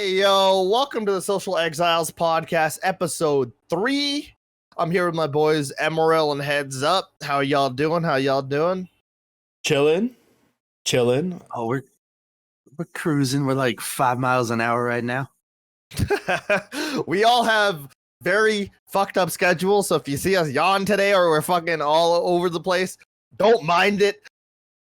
Hey, yo, welcome to the Social Exiles podcast, episode 3. I'm here with my boys, Emerald and Headsup. How y'all doing? Chilling. Oh, we're cruising. We're like 5 miles an hour right now. We all have very fucked up schedules, so if you see us yawn today or we're fucking all over the place, don't mind it.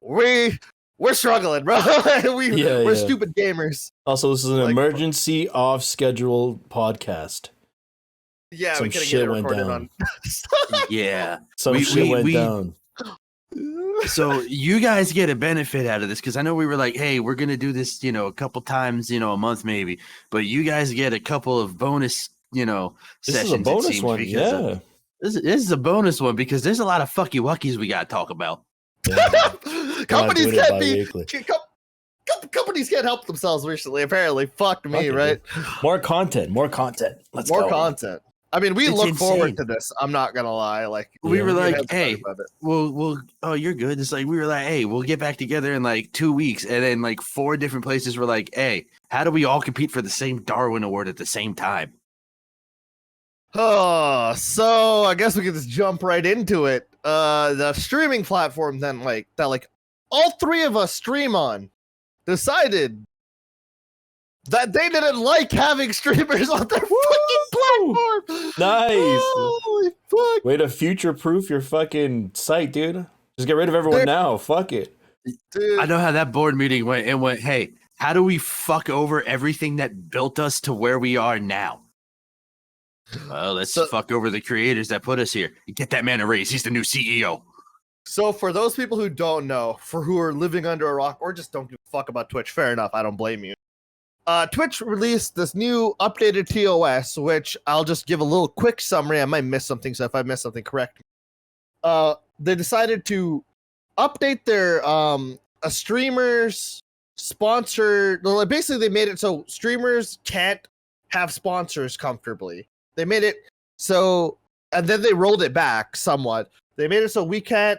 We're struggling, bro. We're stupid gamers. Also, this is an emergency off-schedule podcast. Yeah, some we couldn't shit get it went recorded down. on. Yeah. Some shit went down. So you guys get a benefit out of this because I know we were like, hey, we're going to do this, a couple times, a month maybe. But you guys get a couple of bonus, sessions. This is a bonus one, yeah. This is a bonus one because there's a lot of fucky wuckies we got to talk about. Yeah. Companies can't help themselves recently, apparently. Fuck me, right? More content. Let's go. More content. I mean, we look forward to this. I'm not gonna lie. Like we were like, hey, we'll oh, you're good. It's like we were like, hey, we'll get back together in like 2 weeks, and then like 4 different places were like, hey, how do we all compete for the same Darwin Award at the same time? Oh, so I guess we can just jump right into it. The streaming platform then, that all 3 of us stream on, decided that they didn't like having streamers on their fucking platform. Nice. Holy fuck. Way to future-proof your fucking site, dude. Just get rid of everyone now. Fuck it. Dude. I know how that board meeting went. It went, hey, how do we fuck over everything that built us to where we are now? Well, let's fuck over the creators that put us here. Get that man a raise. He's the new CEO. So for those people who don't know, for who are living under a rock or just don't give a fuck about Twitch, fair enough. I don't blame you. Twitch released this new updated TOS, which I'll just give a little quick summary. I might miss something, so if I miss something, correct me. They decided to update their a streamers sponsor. Basically, they made it so streamers can't have sponsors comfortably. They made it so, and then they rolled it back somewhat. They made it so we can't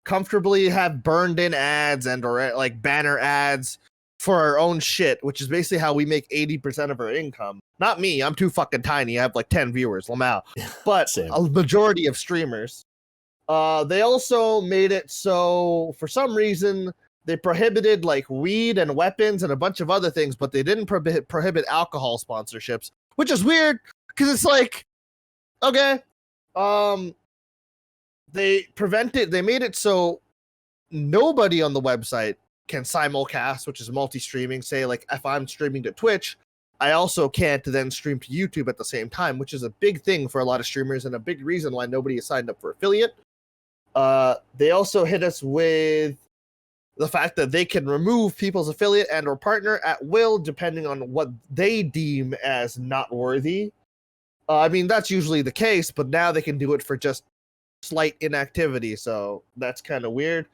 comfortably have burned in ads and or like banner ads for our own shit, which is basically how we make 80% of our income. Not me, I'm too fucking tiny. I have like 10 viewers, Lamau. But a majority of streamers. They also made it so for some reason they prohibited like weed and weapons and a bunch of other things, but they didn't prohibit alcohol sponsorships, which is weird because it's like, okay, they made it so nobody on the website can simulcast, which is multi-streaming. Say, like, if I'm streaming to Twitch, I also can't then stream to YouTube at the same time, which is a big thing for a lot of streamers and a big reason why nobody has signed up for affiliate. They also hit us with the fact that they can remove people's affiliate and or partner at will, depending on what they deem as not worthy. I mean, that's usually the case, but now they can do it for just slight inactivity, so that's kind of weird.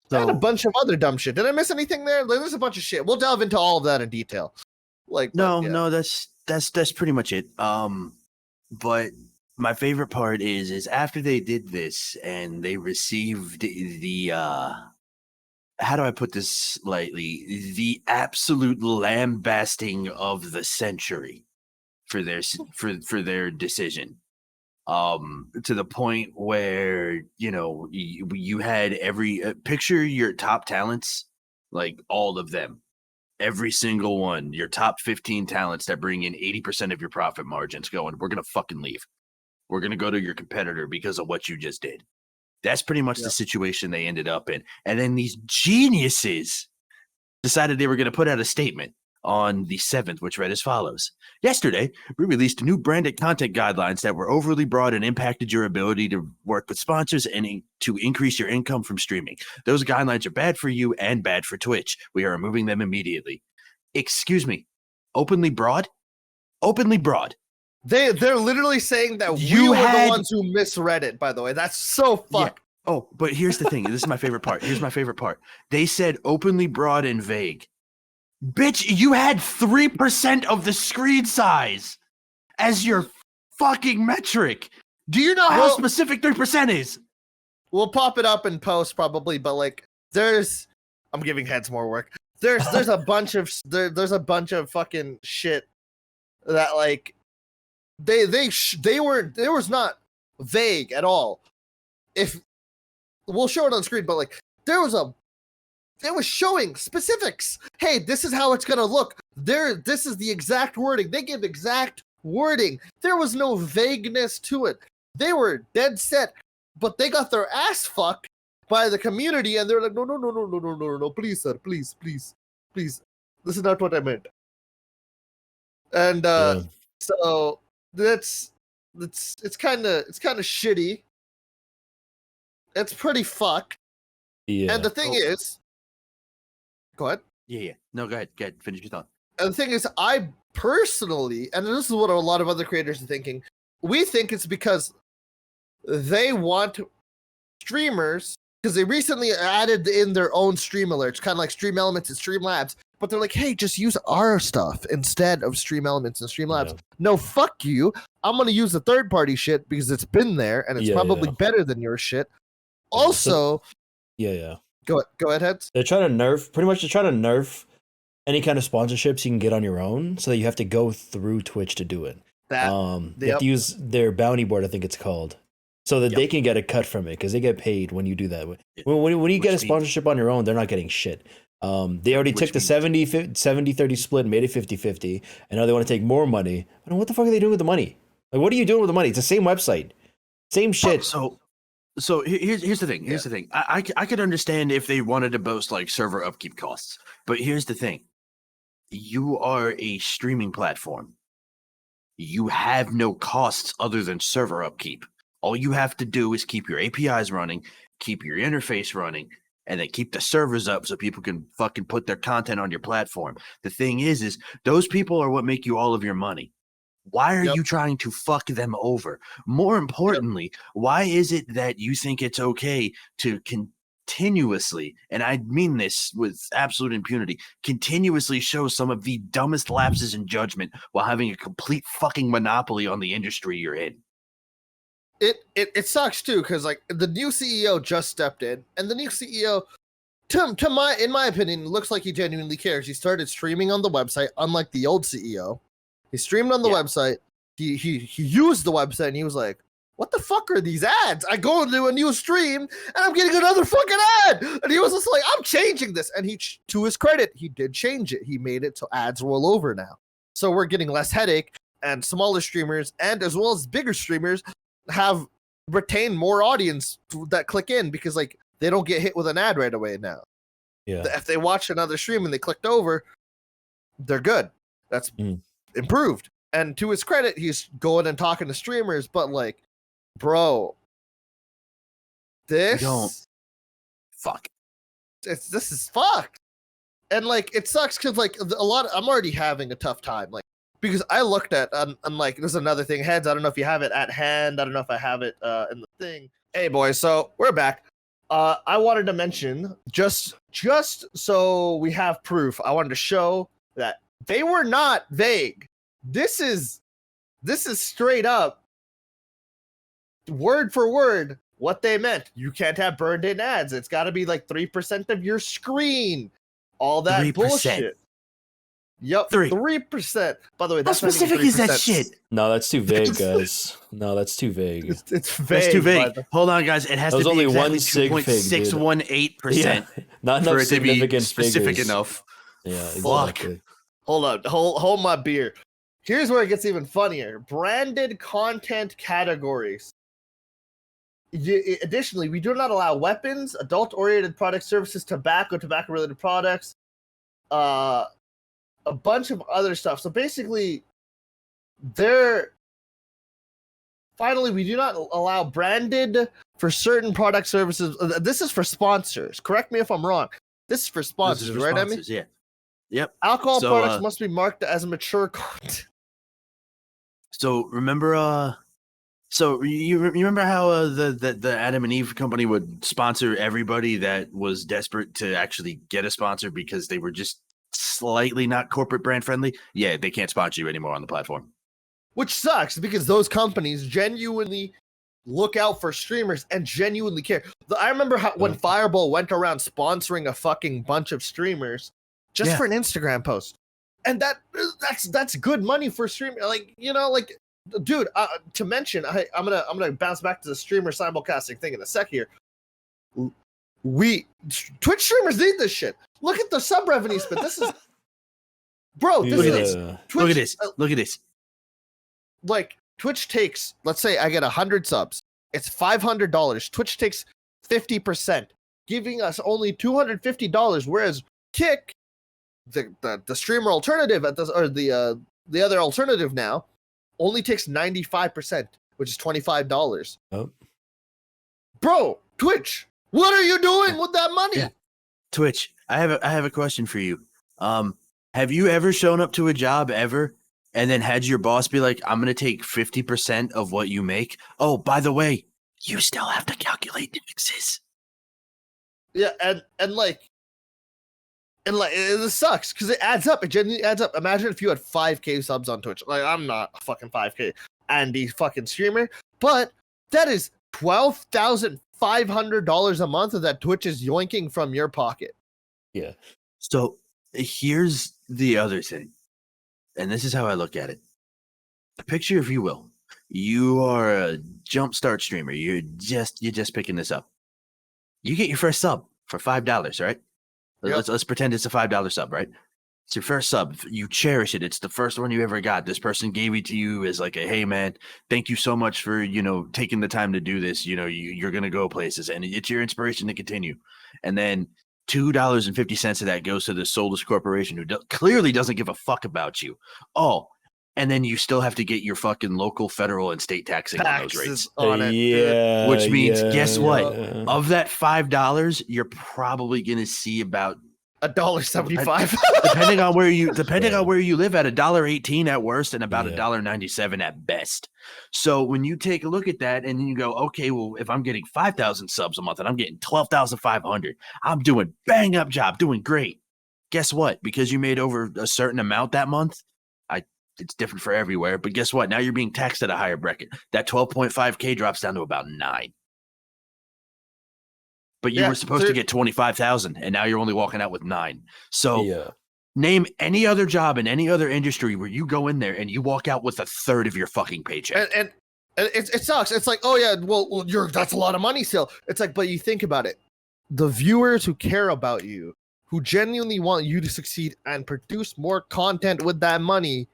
So, and a bunch of other dumb shit. Did I miss anything there? There's a bunch of shit. We'll delve into all of that in detail. No, that's pretty much it. But my favorite part is after they did this and they received the how do I put this lightly? The absolute lambasting of the century for their decision. To the point where, you had every picture your top talents, like all of them, every single one, your top 15 talents that bring in 80% of your profit margins going, we're going to fucking leave. We're going to go to your competitor because of what you just did. That's pretty much the situation they ended up in. And then these geniuses decided they were going to put out a statement on the 7th, which read as follows. Yesterday, we released new branded content guidelines that were overly broad and impacted your ability to work with sponsors and to increase your income from streaming. Those guidelines are bad for you and bad for Twitch. We are removing them immediately. Excuse me. Openly broad? Openly broad. They're literally saying that we were the ones who misread it, by the way. That's so fucked. Yeah. Oh, but here's the thing. This is my favorite part. They said openly broad and vague. Bitch, you had 3% of the screen size as your fucking metric. Do you know how specific 3% is? We'll pop it up in post probably, but like I'm giving Heads more work. there's a bunch of there's a bunch of fucking shit that like they was not vague at all. If we'll show it on screen, but like it was showing specifics. Hey, this is how it's gonna look. This is the exact wording. They give exact wording. There was no vagueness to it. They were dead set, but they got their ass fucked by the community, and they're like, no, please, sir, please. This is not what I meant. And so it's kind of shitty. It's pretty fucked. Yeah. And the thing is, go ahead. Yeah. No, go ahead. Finish your thought. And the thing is, I personally, and this is what a lot of other creators are thinking, we think it's because they want streamers, because they recently added in their own stream alerts, kind of like Stream Elements and Streamlabs, but they're like, hey, just use our stuff instead of Stream Elements and Streamlabs. Yeah. No, fuck you. I'm going to use the third-party shit because it's been there, and it's probably better than your shit. Also... Yeah. Go ahead, Heads. They're trying to nerf any kind of sponsorships you can get on your own, so that you have to go through Twitch to do it. They have to use their bounty board, I think it's called, so that they can get a cut from it, because they get paid when you do that. When you get a sponsorship on your own, they're not getting shit. They already took the 70-30 split and made it 50-50, and now they want to take more money. I mean, what the fuck are they doing with the money? Like, what are you doing with the money? It's the same website, same shit. So here's the thing. Here's the thing. I could understand if they wanted to boast like server upkeep costs, but here's the thing. You are a streaming platform. You have no costs other than server upkeep. All you have to do is keep your APIs running, keep your interface running, and then keep the servers up so people can fucking put their content on your platform. The thing is those people are what make you all of your money. Why are you trying to fuck them over? More importantly, why is it that you think it's okay to continuously, and I mean this with absolute impunity, continuously show some of the dumbest lapses in judgment while having a complete fucking monopoly on the industry you're in? It sucks too, because like the new CEO just stepped in, and the new CEO, in my opinion, looks like he genuinely cares. He started streaming on the website, unlike the old CEO. He streamed on the website. He used the website, and he was like, what the fuck are these ads? I go into a new stream, and I'm getting another fucking ad. And he was just like, I'm changing this. And to his credit, he did change it. He made it so ads roll over now. So we're getting less headache, and smaller streamers, and as well as bigger streamers, have retained more audience that click in, because like they don't get hit with an ad right away now. Yeah. If they watch another stream and they clicked over, they're good. That's improved. And to his credit, he's going and talking to streamers, but like, bro, this is fucked. And like, it sucks because like I'm already having a tough time, like, because I looked at I'm like, there's another thing, Heads, I don't know if you have it at hand, I don't know if I have it in the thing. Hey boys, so we're back. I wanted to mention, just so we have proof, I wanted to show that they were not vague. This is straight up, word for word, what they meant. You can't have burned in ads. It's got to be like 3% of your screen. All that 3%. Bullshit. Yep, 3%. By the way, that's how specific is that shit? No, that's too vague, guys. No, that's too vague. It's vague. That's too vague. Hold on, guys. It has to be only exactly 2.618%. Yeah, not enough for it to be significant specific figures. enough. Yeah, Fuck. Exactly. Hold on. Hold my beer. Here's where it gets even funnier. Branded content categories. Additionally, we do not allow weapons, adult-oriented product services, tobacco-related products, a bunch of other stuff. So basically, finally, we do not allow branded for certain product services. This is for sponsors. Correct me if I'm wrong. This is for sponsors, right, Emmy? Yeah. Yep. Alcohol products must be marked as mature content. So remember, you remember how the Adam and Eve company would sponsor everybody that was desperate to actually get a sponsor because they were just slightly not corporate brand friendly? Yeah, they can't sponsor you anymore on the platform. Which sucks, because those companies genuinely look out for streamers and genuinely care. I remember when Fireball went around sponsoring a fucking bunch of streamers just for an Instagram post. And that's good money for streaming. Like, you know, like, dude, to mention, I'm gonna bounce back to the streamer simulcasting thing in a sec here. Twitch streamers need this shit. Look at the sub revenues, but this is, bro. Look at this. Like, Twitch takes, let's say I get 100 subs, it's $500. Twitch takes 50%, giving us only $250. Whereas Kick, the streamer alternative the other alternative now, only takes 95%, which is $25. Oh, bro, Twitch, what are you doing with that money? Yeah. Twitch, I have a question for you. Have you ever shown up to a job ever and then had your boss be like, I'm going to take 50% of what you make? Oh, by the way, you still have to calculate taxes. Yeah, and like it sucks because it adds up. It genuinely adds up. Imagine if you had 5K subs on Twitch. Like, I'm not a fucking 5K Andy fucking streamer, but that is $12,500 a month that Twitch is yoinking from your pocket. Yeah. So here's the other thing, and this is how I look at it. Picture, if you will, you are a jumpstart streamer. You're just picking this up. You get your first sub for $5, right? Yep. Let's pretend it's a $5 sub, right? It's your first sub. You cherish it. It's the first one you ever got. This person gave it to you as like a, hey man, thank you so much for, you know, taking the time to do this. You know, you're going to go places, and it's your inspiration to continue. And then $2.50 of that goes to the soulless corporation who clearly doesn't give a fuck about you. Oh, and then you still have to get your fucking local, federal, and state taxing on those rates. On it, yeah, which means, guess what? Of that $5, you're probably going to see about $1.75, depending on where you live, at $1.18 at worst, and about $1.97 at best. So when you take a look at that and you go, okay, well, if I'm getting 5,000 subs a month and I'm getting 12,500, I'm doing bang up job, doing great. Guess what? Because you made over a certain amount that month, it's different for everywhere. But guess what? Now you're being taxed at a higher bracket. That 12.5K drops down to about 9. But you were supposed to get 25,000, and now you're only walking out with 9. So name any other job in any other industry where you go in there and you walk out with a third of your fucking paycheck. And it sucks. It's like, oh yeah, well, that's a lot of money still. It's like, but you think about it, the viewers who care about you, who genuinely want you to succeed and produce more content with that money,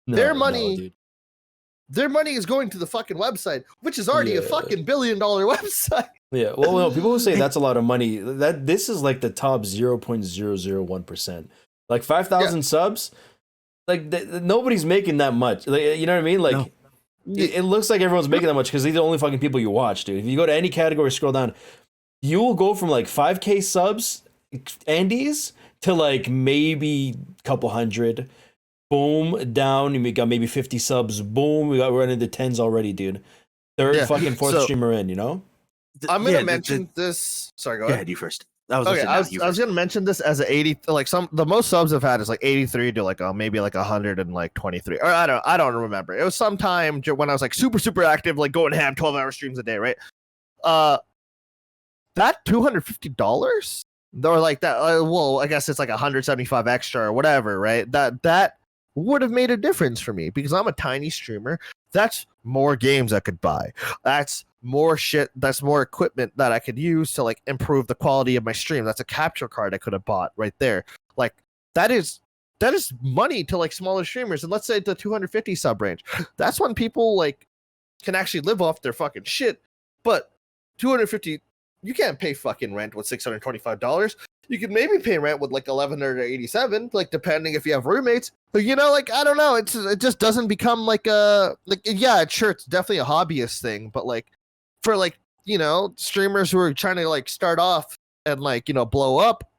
their money is going to the fucking website, which is already a fucking $1 billion website. Yeah, well, no, people who say that's a lot of money, that this is like the top 0.001%. Like 5,000 subs, like nobody's making that much. Like, you know what I mean? Like, it looks like everyone's making that much because these are the only fucking people you watch, dude. If you go to any category, scroll down, you will go from like 5K subs, Andes, to like maybe a couple hundred. Boom, down. We got maybe 50 subs. Boom, we're into the tens already, dude. Third, fucking fourth streamer in, you know? I'm gonna mention this. Sorry, go ahead. You first. I was gonna mention this as an 80. Like the most subs I've had is like 83 to like maybe like 123. Or I don't remember. It was sometime when I was like super active, like going ham 12-hour streams a day, right? That $250 or like that. Well, I guess it's like 175 extra or whatever, right? That would have made a difference for me because I'm a tiny streamer. That's more games I could buy. That's more shit. That's more equipment that I could use to like improve the quality of my stream. That's a capture card I could have bought right there. Like that is money to like smaller streamers. And let's say the 250 sub range. That's when people like can actually live off their fucking shit. But 250, you can't pay fucking rent with $625. You could maybe pay rent with like $1,187, like depending if you have roommates. But you know, like I don't know, it just doesn't become like sure, it's definitely a hobbyist thing, but like for like, you know, streamers who are trying to like start off and like, you know, blow up,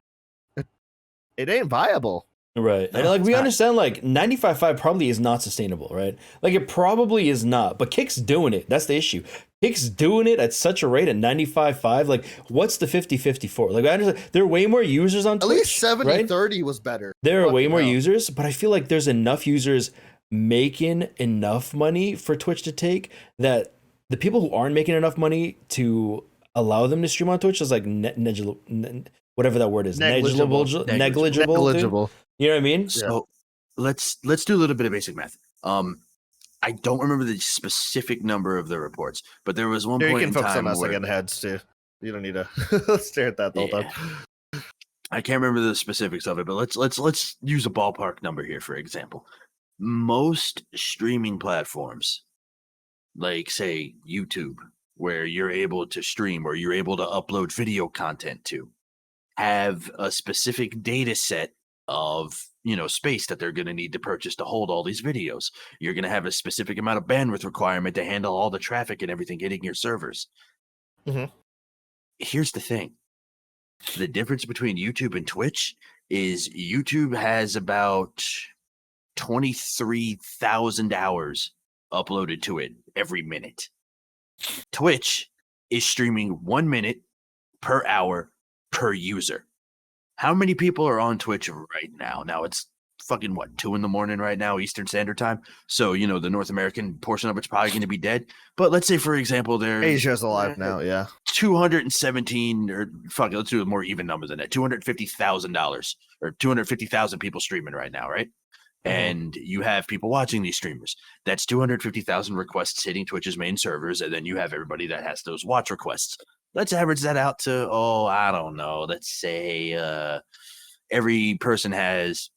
it ain't viable. Right. And like we understand like 95.5 probably is not sustainable, right? Like it probably is not, but Kick's doing it. That's the issue. Kick's doing it at such a rate at 95.5. Like what's the 50-50 for? Like I understand there are way more users on Twitch. At least 70-30 was better. There are way more users, but I feel like there's enough users making enough money for Twitch to take that the people who aren't making enough money to allow them to stream on Twitch is like whatever that word is, negligible. Dude. You know what I mean? So let's do a little bit of basic math. I don't remember the specific number of the reports, but there was one point in time. You can focus on us again, heads too. You don't need to stare at that the whole time. I can't remember the specifics of it, but let's use a ballpark number here, for example. Most streaming platforms, like say YouTube, where you're able to stream or you're able to upload video content to, have a specific data set of space that they're going to need to purchase to hold all these videos. You're going to have a specific amount of bandwidth requirement to handle all the traffic and everything hitting your servers. Mm-hmm. Here's the thing. The difference between YouTube and Twitch is YouTube has about 23,000 hours uploaded to it every minute. Twitch is streaming 1 minute per hour per user. How many people are on Twitch right now? Now it's fucking 2 a.m. right now, Eastern Standard Time. So, the North American portion of it's probably going to be dead. But let's say, for example, there's Asia's alive now, yeah. 217 or let's do a more even number than that. $250,000 or 250,000 people streaming right now, right? Mm-hmm. And you have people watching these streamers. That's 250,000 requests hitting Twitch's main servers, and then you have everybody that has those watch requests. Let's average that out to, I don't know. Let's say every person has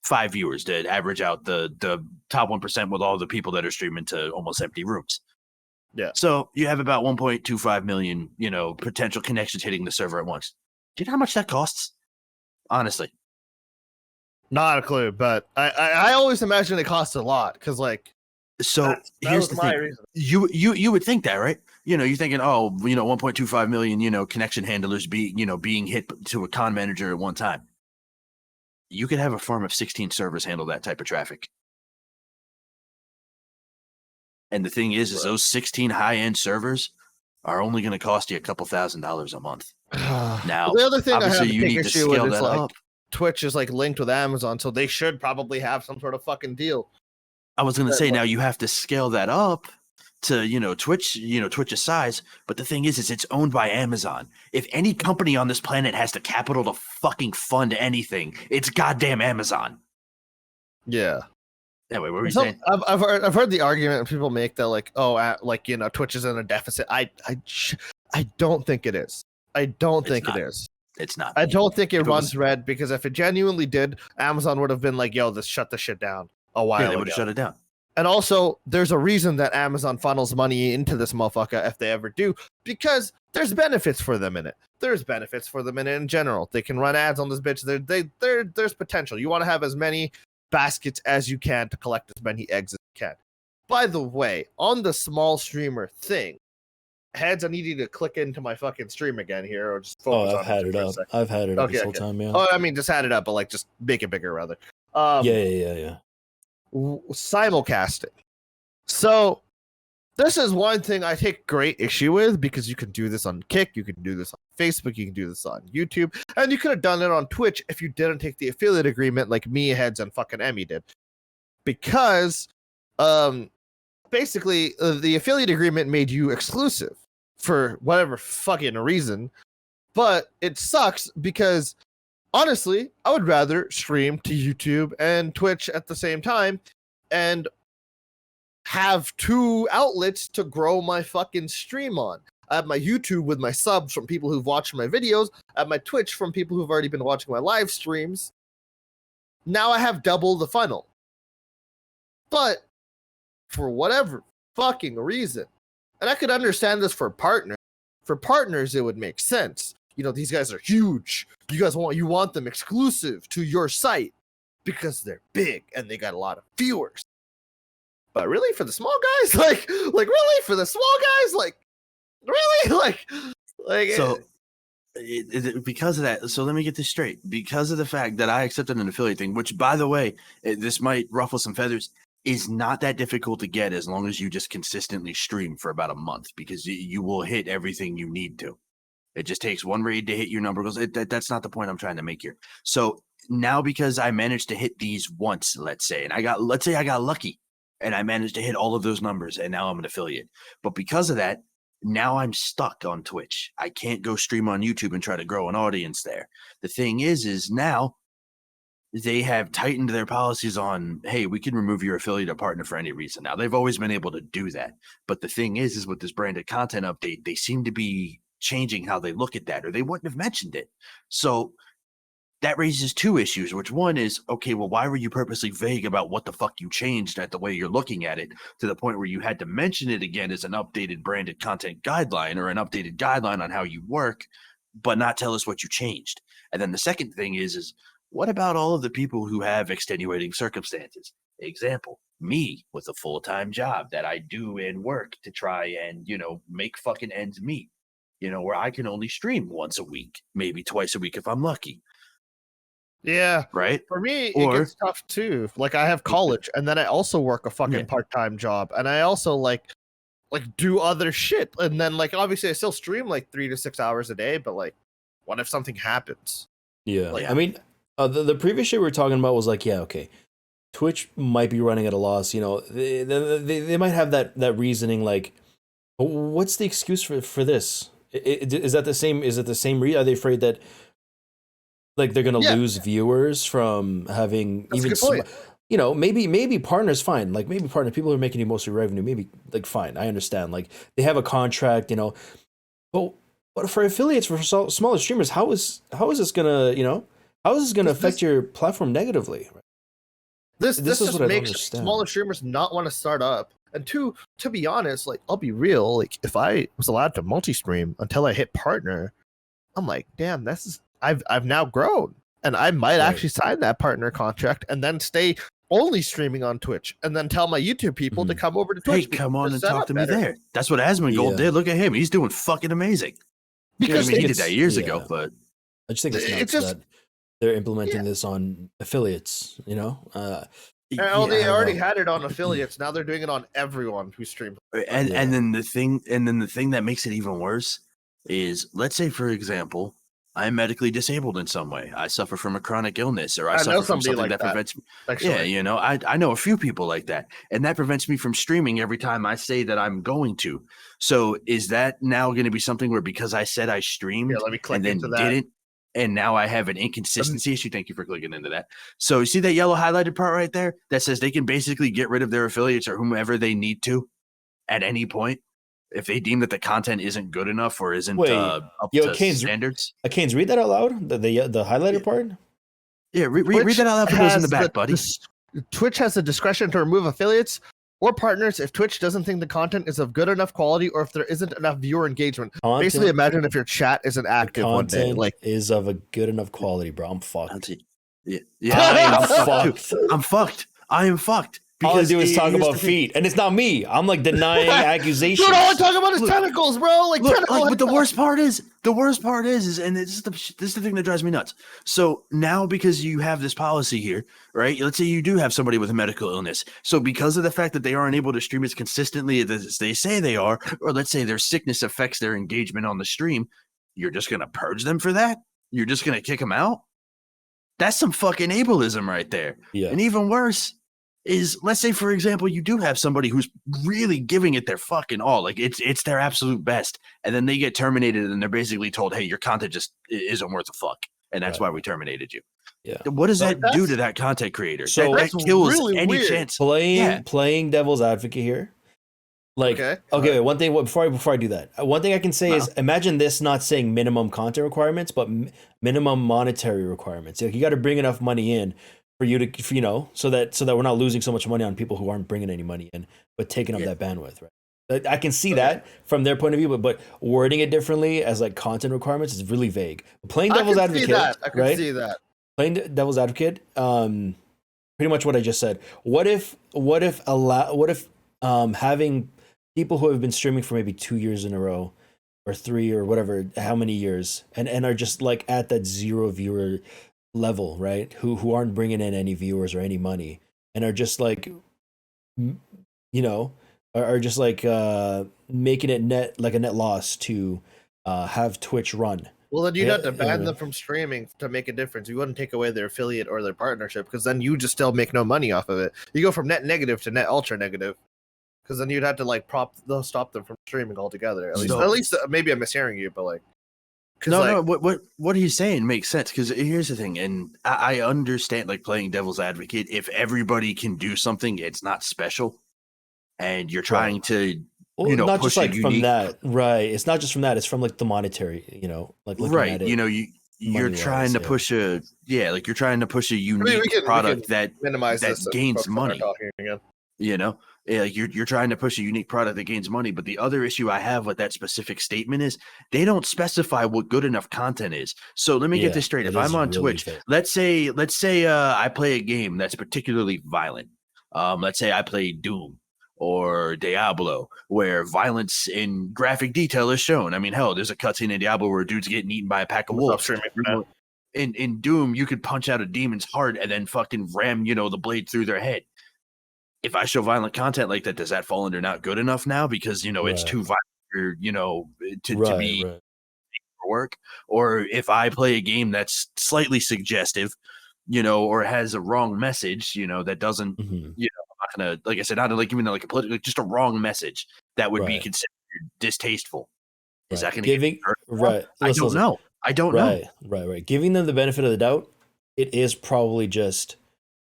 5 viewers to average out the top 1% with all the people that are streaming to almost empty rooms. Yeah. So you have about 1.25 million, potential connections hitting the server at once. Do you know how much that costs? Honestly. Not a clue, but I always imagine it costs a lot because here's the thing. Reason. You would think that, right? You're thinking, 1.25 million, connection handlers being hit to a con manager at one time. You could have a farm of 16 servers handle that type of traffic. And the thing is those 16 high-end servers are only going to cost you a couple $1,000s a month. Now, the other thing obviously, you need to scale that up. Twitch is linked with Amazon, so they should probably have some sort of fucking deal. I was going to say, now you have to scale that up to, Twitch, Twitch's size. But the thing is it's owned by Amazon. If any company on this planet has the capital to fucking fund anything, it's goddamn Amazon. Yeah. Anyway, what were you saying? I've heard the argument people make that Twitch is in a deficit. I don't think it is. I don't think it is. It's not. I don't think it runs red, because if it genuinely did, Amazon would have been like, yo, shut the shit down a while ago. They would have shut it down. And also, there's a reason that Amazon funnels money into this motherfucker if they ever do, because there's benefits for them in it. There's benefits for them in general. They can run ads on this bitch. There's potential. You want to have as many baskets as you can to collect as many eggs as you can. By the way, on the small streamer thing, Heads, I need you to click into my fucking stream again here, or just focus on I've had it up. I've had it up this whole time, yeah. Oh, I mean, just had it up, but just make it bigger, rather. Yeah. Simulcasting. So, this is one thing I take great issue with, because you can do this on Kick, you can do this on Facebook, you can do this on YouTube, and you could have done it on Twitch if you didn't take the affiliate agreement like me, Heads, and fucking Emmy did. Because, basically, the affiliate agreement made you exclusive for whatever fucking reason, but it sucks because, honestly, I would rather stream to YouTube and Twitch at the same time and have 2 outlets to grow my fucking stream on. I have my YouTube with my subs from people who've watched my videos. I have my Twitch from people who've already been watching my live streams. Now I have double the funnel. But for whatever fucking reason, and I could understand this for partners. For partners, it would make sense. These guys are huge. You want them exclusive to your site because they're big and they got a lot of viewers. But really, for the small guys, really for the small guys, really, so. Because of that, so let me get this straight. Because of the fact that I accepted an affiliate thing, which, by the way, this might ruffle some feathers, is not that difficult to get as long as you just consistently stream for about a month, because you will hit everything you need to. It just takes one raid to hit your number. That's not the point I'm trying to make here. So now, because I managed to hit these once, let's say I got lucky and I managed to hit all of those numbers, and now I'm an affiliate. But because of that, now I'm stuck on Twitch. I can't go stream on YouTube and try to grow an audience there. The thing is now they have tightened their policies on, hey, we can remove your affiliate or partner for any reason. Now, they've always been able to do that. But the thing is with this branded content update, they seem to be changing how they look at that, or they wouldn't have mentioned it. So that raises two issues, which one is, okay, well, why were you purposely vague about what the fuck you changed at the way you're looking at it to the point where you had to mention it again as an updated branded content guideline or an updated guideline on how you work, but not tell us what you changed? And then the second thing is what about all of the people who have extenuating circumstances? Example, me with a full-time job that I do and work to try and, make fucking ends meet, where I can only stream once a week, maybe twice a week if I'm lucky. Yeah. Right. For me, it gets tough too. Like I have college and then I also work a fucking part-time job and I also like do other shit. And then like, obviously I still stream like 3 to 6 hours a day, but like, what if something happens? Yeah. I mean, the previous shit we were talking about was like, okay, Twitch might be running at a loss. They might have that reasoning. Like, what's the excuse for this? Is that the same? Is it the same? Are they afraid that like they're gonna lose viewers from having maybe partners fine. Like maybe people who are making you most of your revenue, maybe like fine. I understand. Like they have a contract, but for affiliates for smaller streamers, how is this gonna how is this going to affect your platform negatively? This just makes smaller streamers not want to start up. And two, to be honest, like I'll be real, like if I was allowed to multi-stream until I hit partner, I'm like, damn, I've now grown, and I might actually sign that partner contract and then stay only streaming on Twitch, and then tell my YouTube people to come over to Twitch. Hey, come on and talk to me there. That's what Asmongold did. Look at him; he's doing fucking amazing. Because he did that years ago, but I just think it's nuts that they're implementing this on affiliates, they already had it on affiliates. Now they're doing it on everyone who streams. And then the thing that makes it even worse is, let's say, for example, I'm medically disabled in some way. I suffer from a chronic illness, or I suffer from something like that prevents me. Actually. I know a few people like that, and that prevents me from streaming every time I say that I'm going to. So is that now going to be something where because I said I streamed and then didn't, and now I have an inconsistency issue? Thank you for clicking into that. So you see that yellow highlighted part right there that says they can basically get rid of their affiliates or whomever they need to at any point if they deem that the content isn't good enough or isn't up to standards. Canes, read that out loud. The highlighted part. Yeah, read that out loud for those in the back, buddy. Twitch has the discretion to remove affiliates or partners if Twitch doesn't think the content is of good enough quality or if there isn't enough viewer engagement. Basically, imagine if your chat isn't active one day. Like is of a good enough quality, bro. I'm fucked. I'm fucked. I am fucked. All I do is talk about feet, and it's not me. I'm like denying accusations. Dude, all I talk about is tentacles, bro. But the worst part is, and this is the thing that drives me nuts. So now, because you have this policy here, right? Let's say you do have somebody with a medical illness. So because of the fact that they aren't able to stream as consistently as they say they are, or let's say their sickness affects their engagement on the stream, you're just gonna purge them for that? You're just gonna kick them out? That's some fucking ableism right there. Yeah. And even worse is, let's say, for example, you do have somebody who's really giving it their fucking all, like it's their absolute best, and then they get terminated and they're basically told, hey, your content just isn't worth a fuck, and that's why we terminated you. Yeah. What does that do to that content creator? So that kills really any weird. chance. Playing devil's advocate here. Like, okay, one thing before I do that, one thing I can say is, imagine this not saying minimum content requirements, but minimum monetary requirements. Like, you got to bring enough money in for you to, so that we're not losing so much money on people who aren't bringing any money in, but taking up that bandwidth, right? I can see that from their point of view, but wording it differently as like content requirements is really vague. Playing devil's advocate, I can see that. Playing devil's advocate, pretty much what I just said. What if having people who have been streaming for maybe 2 years in a row, or 3 or whatever, how many years, and are just like at that zero viewer level, right? Who aren't bringing in any viewers or any money, and are just like, are just like making it net loss to have Twitch run. Well, then you'd have to ban them from streaming to make a difference. You wouldn't take away their affiliate or their partnership, because then you just still make no money off of it. You go from net negative to net ultra negative. because then you'd have to like stop them from streaming altogether. At So- least maybe I'm mishearing you, but like. No, what he's saying makes sense because here's the thing, and I understand like playing devil's advocate. If everybody can do something, it's not special, and you're trying to, well, not push just like a from unique, that, right? It's not just from that; it's from like the monetary, like looking right. at it. You're trying to push a you're trying to push a unique product that minimize that this gains money. Talking again. You're trying to push a unique product that gains money, but the other issue I have with that specific statement is they don't specify what good enough content is. So let me get this straight. If I'm on Twitch, fair. let's say I play a game that's particularly violent. Let's say I play Doom or Diablo, where violence in graphic detail is shown. I mean, hell, there's a cutscene in Diablo where a dude's getting eaten by a pack of wolves. In Doom, you could punch out a demon's heart and then fucking ram, the blade through their head. If I show violent content like that, does that fall under not good enough now because it's too violent to be for work? Or if I play a game that's slightly suggestive, or has a wrong message, that doesn't, I'm not gonna, like I said, not like even like a political, just a wrong message that would be considered distasteful. Is that going to get right? I don't know. I don't know. Right. Giving them the benefit of the doubt, it is probably just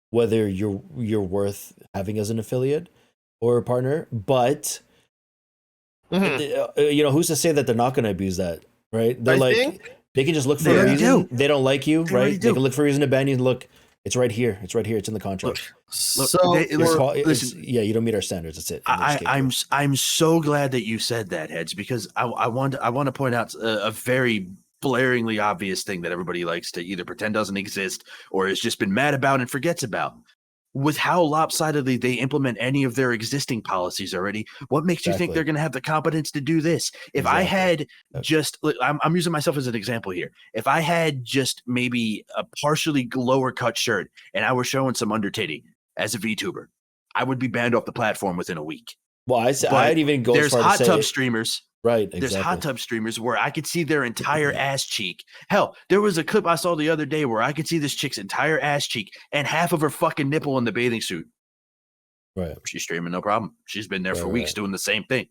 whether you're worth having as an affiliate or a partner, but who's to say that they're not going to abuse that, right? They're they can just look for a reason. They don't like you, right? They can look for a reason to ban you. Look, it's right here. It's in the contract. Listen, you don't meet our standards. That's it. I'm so glad that you said that, Heads, because I want to point out a very blaringly obvious thing that everybody likes to either pretend doesn't exist or has just been mad about and forgets about. With how lopsidedly they implement any of their existing policies already, what makes you think they're going to have the competence to do this? If I had just, I'm using myself as an example here. If I had just maybe a partially lower cut shirt and I was showing some under titty as a VTuber, I would be banned off the platform within a week. Well, I'd even go as far to say hot tub streamers. Right, exactly. There's hot tub streamers where I could see their entire ass cheek. Hell, there was a clip I saw the other day where I could see this chick's entire ass cheek and half of her fucking nipple in the bathing suit. Right. She's streaming, no problem. She's been there for weeks doing the same thing.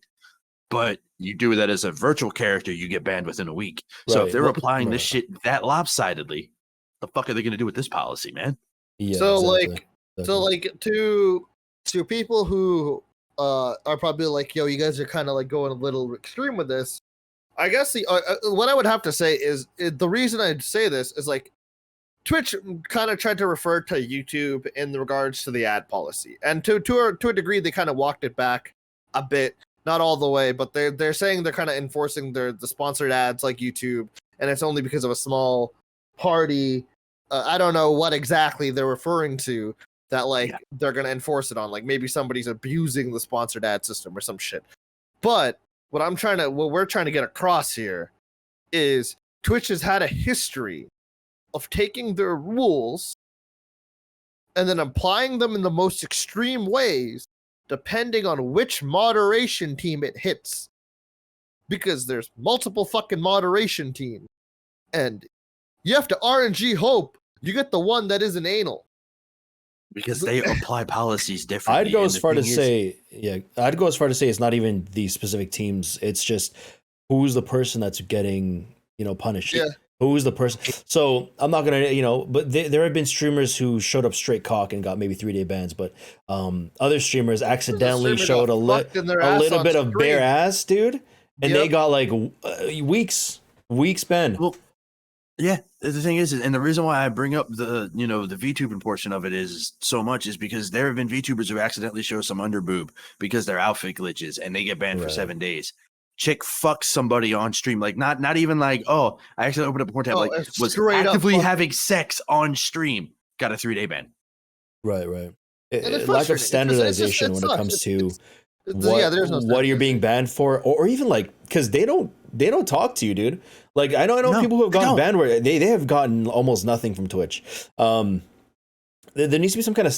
But you do that as a virtual character, you get banned within a week. So if they're applying this shit that lopsidedly, the fuck are they going to do with this policy, man? Yeah. So to people who are probably like, yo, you guys are kind of like going a little extreme with this. I guess what I would have to say is the reason I'd say this is like Twitch kind of tried to refer to YouTube in regards to the ad policy, and to a degree they kind of walked it back a bit, not all the way, but they're saying they're kind of enforcing the sponsored ads like YouTube, and it's only because of a small party. I don't know what exactly they're referring to. That they're gonna enforce it on, like maybe somebody's abusing the sponsored ad system or some shit. But what we're trying to get across here is Twitch has had a history of taking their rules and then applying them in the most extreme ways, depending on which moderation team it hits. Because there's multiple fucking moderation teams, and you have to RNG hope you get the one that isn't anal. Because they apply policies differently. I'd go as far to say it's not even these specific teams. It's just who's the person that's getting, punished. Yeah. Who's the person? So I'm not gonna, but there have been streamers who showed up straight cock and got maybe 3-day bans, but other streamers accidentally showed a little bit of bare ass, dude, and they got like weeks ban. Well, yeah, the thing is, and the reason why I bring up the VTubing portion of it is so much is because there have been VTubers who accidentally show some underboob because their outfit glitches and they get banned for 7 days. Chick fucks somebody on stream, like not even like, oh, I actually opened up a porn tab, was actively having sex on stream, got a 3-day ban. Right. Lack of standardization when it comes to what you're being banned for, or even because they don't talk to you, dude. Like I know people who have gotten banned where they have gotten almost nothing from Twitch. There needs to be some kind of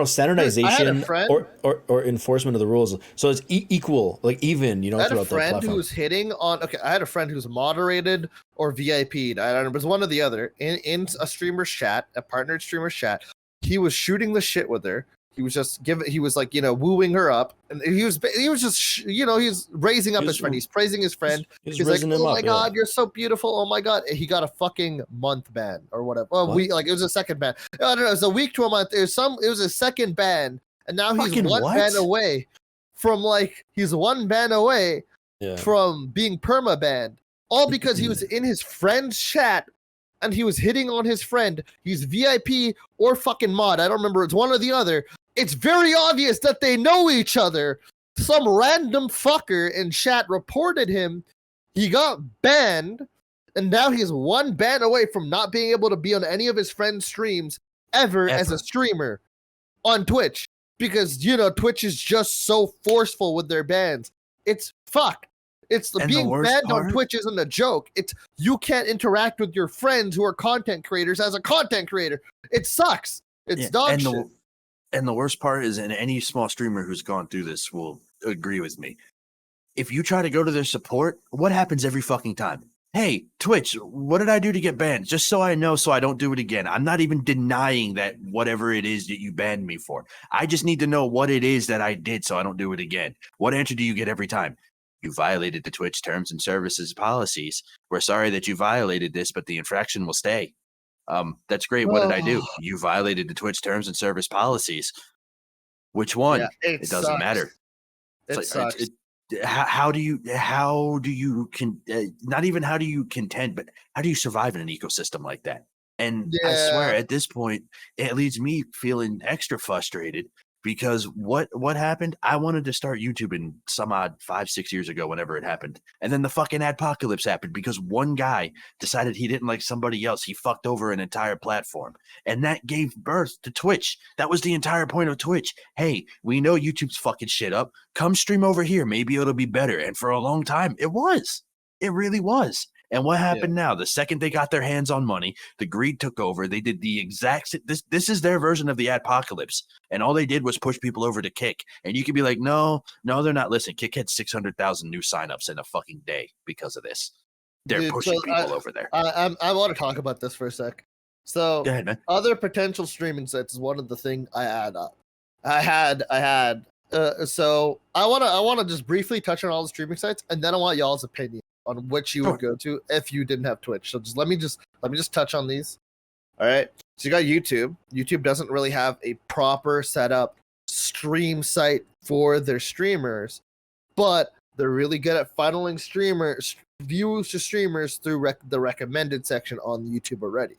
standardization or enforcement of the rules, so it's equal, even. I had a friend who was hitting on. Okay, I had a friend who's moderated or VIP'd. I don't know, but it's one or the other in a streamer's chat, a partnered streamer's chat. He was shooting the shit with her. He was just wooing her up, and he was just he's raising up his friend. He's praising his friend. He's like, oh my god, you're so beautiful. Oh my god, and he got a fucking month ban or whatever. Well, it was a second ban. I don't know. It was a week to a month. It was a second ban, and now he's one ban away from from being perma banned. All because he was in his friend's chat. And he was hitting on his friend. He's VIP or fucking mod. I don't remember. It's one or the other. It's very obvious that they know each other. Some random fucker in chat reported him. He got banned. And now he's one ban away from not being able to be on any of his friends' streams ever. As a streamer on Twitch. Because, Twitch is just so forceful with their bans. It's fucked. It's being banned on Twitch isn't a joke. It's you can't interact with your friends who are content creators as a content creator. It sucks. It's dog shit. And the worst part is, and any small streamer who's gone through this will agree with me. If you try to go to their support, what happens every fucking time? Hey, Twitch, what did I do to get banned? Just so I know, so I don't do it again. I'm not even denying that whatever it is that you banned me for. I just need to know what it is that I did so I don't do it again. What answer do you get every time? You violated the Twitch terms and services policies. We're sorry that you violated this, but the infraction will stay. That's great. What did I do? You violated the Twitch terms and service policies. Which one? Yeah, it doesn't matter. It sucks. How do you not even how do you contend, but how do you survive in an ecosystem like that? And I swear at this point, it leaves me feeling extra frustrated. Because what happened? I wanted to start YouTube in some odd 5-6 years ago, whenever it happened. And then the fucking adpocalypse happened because one guy decided he didn't like somebody else. He fucked over an entire platform. And that gave birth to Twitch. That was the entire point of Twitch. Hey, we know YouTube's fucking shit up. Come stream over here. Maybe it'll be better. And for a long time, it was. It really was. And what happened now? The second they got their hands on money, the greed took over. They did the exact this is their version of the adpocalypse. And all they did was push people over to Kick. And you could be like, no, they're not listening. Kick had 600,000 new signups in a fucking day because of this. They're pushing people over there. I want to talk about this for a sec. So go ahead, man. Other potential streaming sites is one of the things I add up. So I want to just briefly touch on all the streaming sites, and then I want y'all's opinion on which you would go to if you didn't have Twitch. So let me just touch on these. All right. So you got YouTube. YouTube doesn't really have a proper setup stream site for their streamers, but they're really good at funneling views to streamers through the recommended section on YouTube already.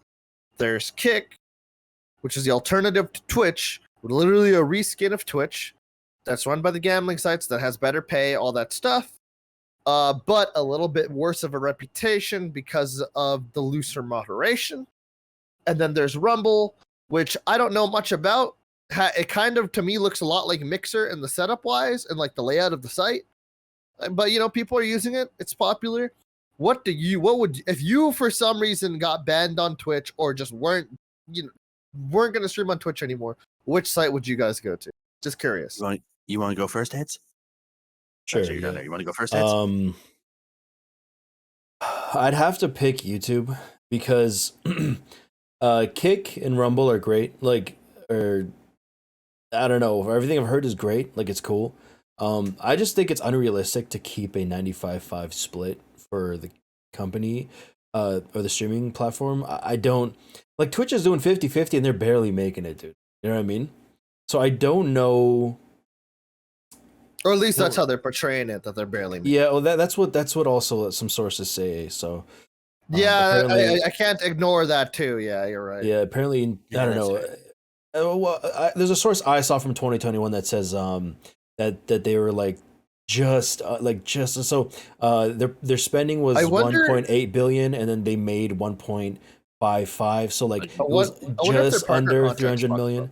There's Kick, which is the alternative to Twitch, literally a reskin of Twitch that's run by the gambling sites that has better pay, all that stuff. But a little bit worse of a reputation because of the looser moderation. And then there's Rumble, which I don't know much about. It kind of, to me, looks a lot like Mixer in the setup wise and like the layout of the site. But people are using it. It's popular. If you for some reason got banned on Twitch or just weren't going to stream on Twitch anymore, which site would you guys go to? Just curious. You want to go first, Heads? Sure. You want to go first, Heads? I'd have to pick YouTube because Kick and Rumble are great. I don't know. Everything I've heard is great. It's cool. I just think it's unrealistic to keep a 95-5 split for the company or the streaming platform. I don't like Twitch is doing 50-50 and they're barely making it, dude. You know what I mean? So I don't know. Or at least that's how they're portraying it, that they're barely making it. Yeah, well that's what also some sources say. So I can't ignore that too. Yeah, you're right. Yeah, apparently I don't know. There's a source I saw from 2021 that says that they were their spending was 1.8 billion and then they made 1.55, so it was just under 300 million.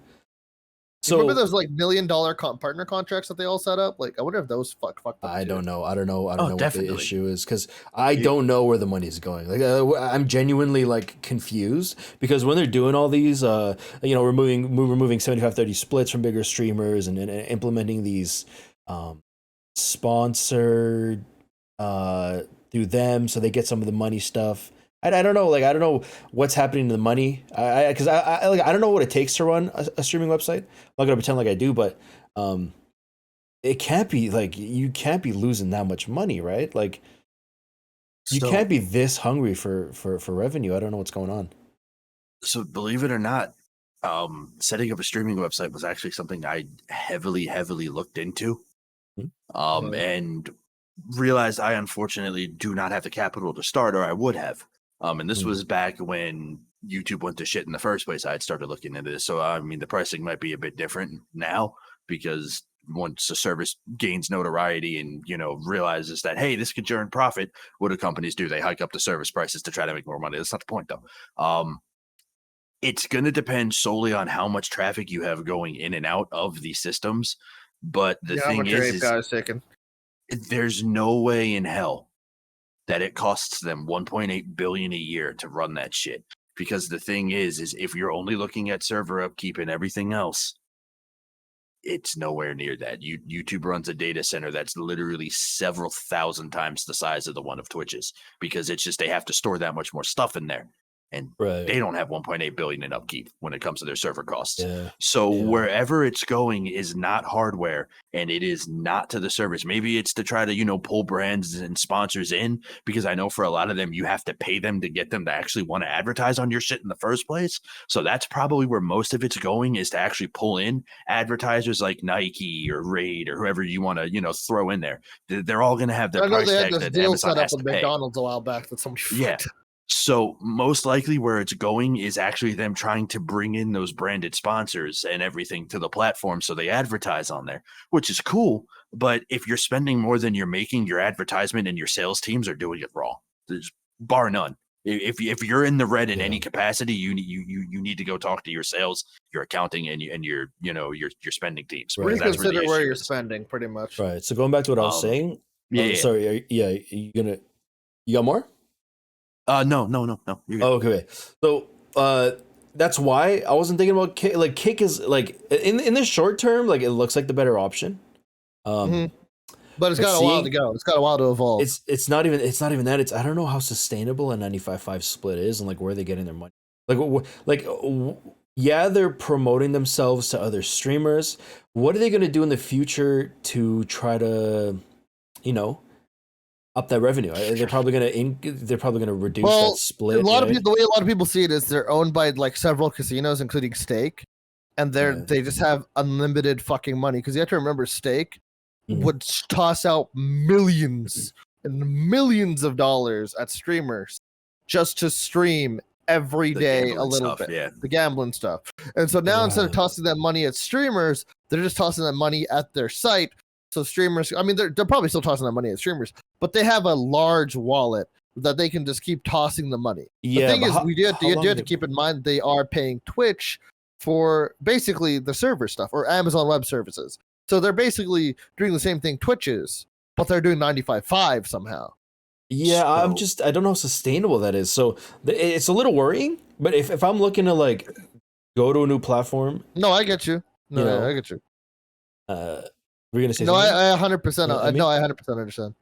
So remember those $1 million partner contracts that they all set up? I wonder if those fucked up. I don't know what the issue is because I don't know where the money is going. I'm genuinely confused because when they're doing all these, removing 75-30 splits from bigger streamers and implementing these sponsored through them so they get some of the money stuff. I don't know. Like, I don't know what's happening to the money. Because I don't know what it takes to run a streaming website. I'm not gonna pretend like I do, but it can't be like you can't be losing that much money, right? Like, you can't be this hungry for revenue. I don't know what's going on. So believe it or not, setting up a streaming website was actually something I heavily looked into, and realized I unfortunately do not have the capital to start, or I would have. And this was back when YouTube went to shit in the first place. I had started looking into this, so I mean the pricing might be a bit different now because once a service gains notoriety and realizes that hey, this could turn profit, what do companies do? They hike up the service prices to try to make more money. That's not the point though. It's going to depend solely on how much traffic you have going in and out of these systems. But the thing is there's no way in hell that it costs them 1.8 billion a year to run that shit. Because the thing is if you're only looking at server upkeep and everything else, it's nowhere near that. YouTube runs a data center that's literally several thousand times the size of the one of Twitch's, because it's just they have to store that much more stuff in there. And they don't have 1.8 billion in upkeep when it comes to their server costs. So wherever it's going is not hardware, and it is not to the service. Maybe it's to try to, pull brands and sponsors in, because I know for a lot of them, you have to pay them to get them to actually want to advertise on your shit in the first place. So that's probably where most of it's going, is to actually pull in advertisers like Nike or Raid or whoever you want to, throw in there. They're all going to have their price tag that Amazon has to pay. McDonald's a while back that somebody So most likely where it's going is actually them trying to bring in those branded sponsors and everything to the platform so they advertise on there, which is cool. But if you're spending more than you're making, your advertisement and your sales teams are doing it wrong. There's bar none. If you're in the red in any capacity, you need to go talk to your sales, your accounting, and your spending teams. Reconsider where you're spending, pretty much. Right. So going back to what I was saying. Sorry. You got more? No. Okay. So that's why I wasn't thinking about Kick. Like, Kick is like in the short term, like it looks like the better option. But it's got a while to go. It's got a while to evolve. It's not even that. It's I don't know how sustainable a 95/5 split is and like where they're getting their money. Yeah, they're promoting themselves to other streamers. What are they going to do in the future to try to, up that revenue? They're probably gonna reduce that split. The way a lot of people see it is they're owned by like several casinos, including Stake, and they just have unlimited fucking money. Because you have to remember, Stake would toss out millions and millions of dollars at streamers just to stream every day a little bit. The gambling stuff. And so now instead of tossing that money at streamers, they're just tossing that money at their site. So streamers, I mean, they're probably still tossing that money at streamers, but they have a large wallet that they can just keep tossing the money. The thing is, you have to keep in mind they are paying Twitch for basically the server stuff, or Amazon Web Services. So they're basically doing the same thing Twitch is, but they're doing 95/5 somehow. Yeah, I don't know how sustainable that is. So it's a little worrying. But if I'm looking to like go to a new platform, no, I get you. I get you. We're gonna say no, I 100%. I 100% understand.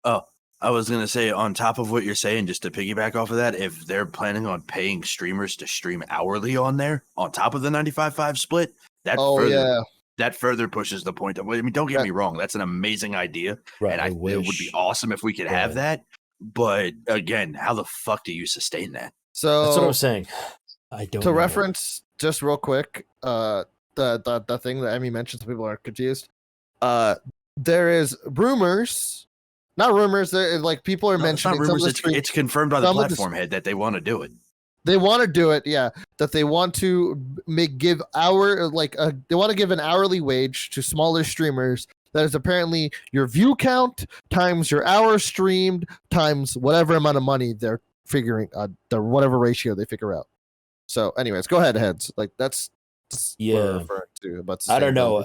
Oh, I was gonna say, on top of what you're saying, just to piggyback off of that, if they're planning on paying streamers to stream hourly on there, on top of the 95/5 split, that further pushes the point. I mean, don't get me wrong, that's an amazing idea, and it would be awesome if we could have that. But again, how the fuck do you sustain that? So that's what I'm saying. I don't. To reference just real quick, the thing that Emmy mentioned, so people are confused. There is rumors, not rumors. Like people are mentioning. It's not rumors. It's confirmed by the platform head that they want to do it. They want to do it, yeah. That they want to give an hourly wage to smaller streamers. That is apparently your view count times your hours streamed times whatever amount of money they're figuring, whatever ratio they figure out. So, anyways, go ahead, Heads. Like that's what we're referring to. But I don't know.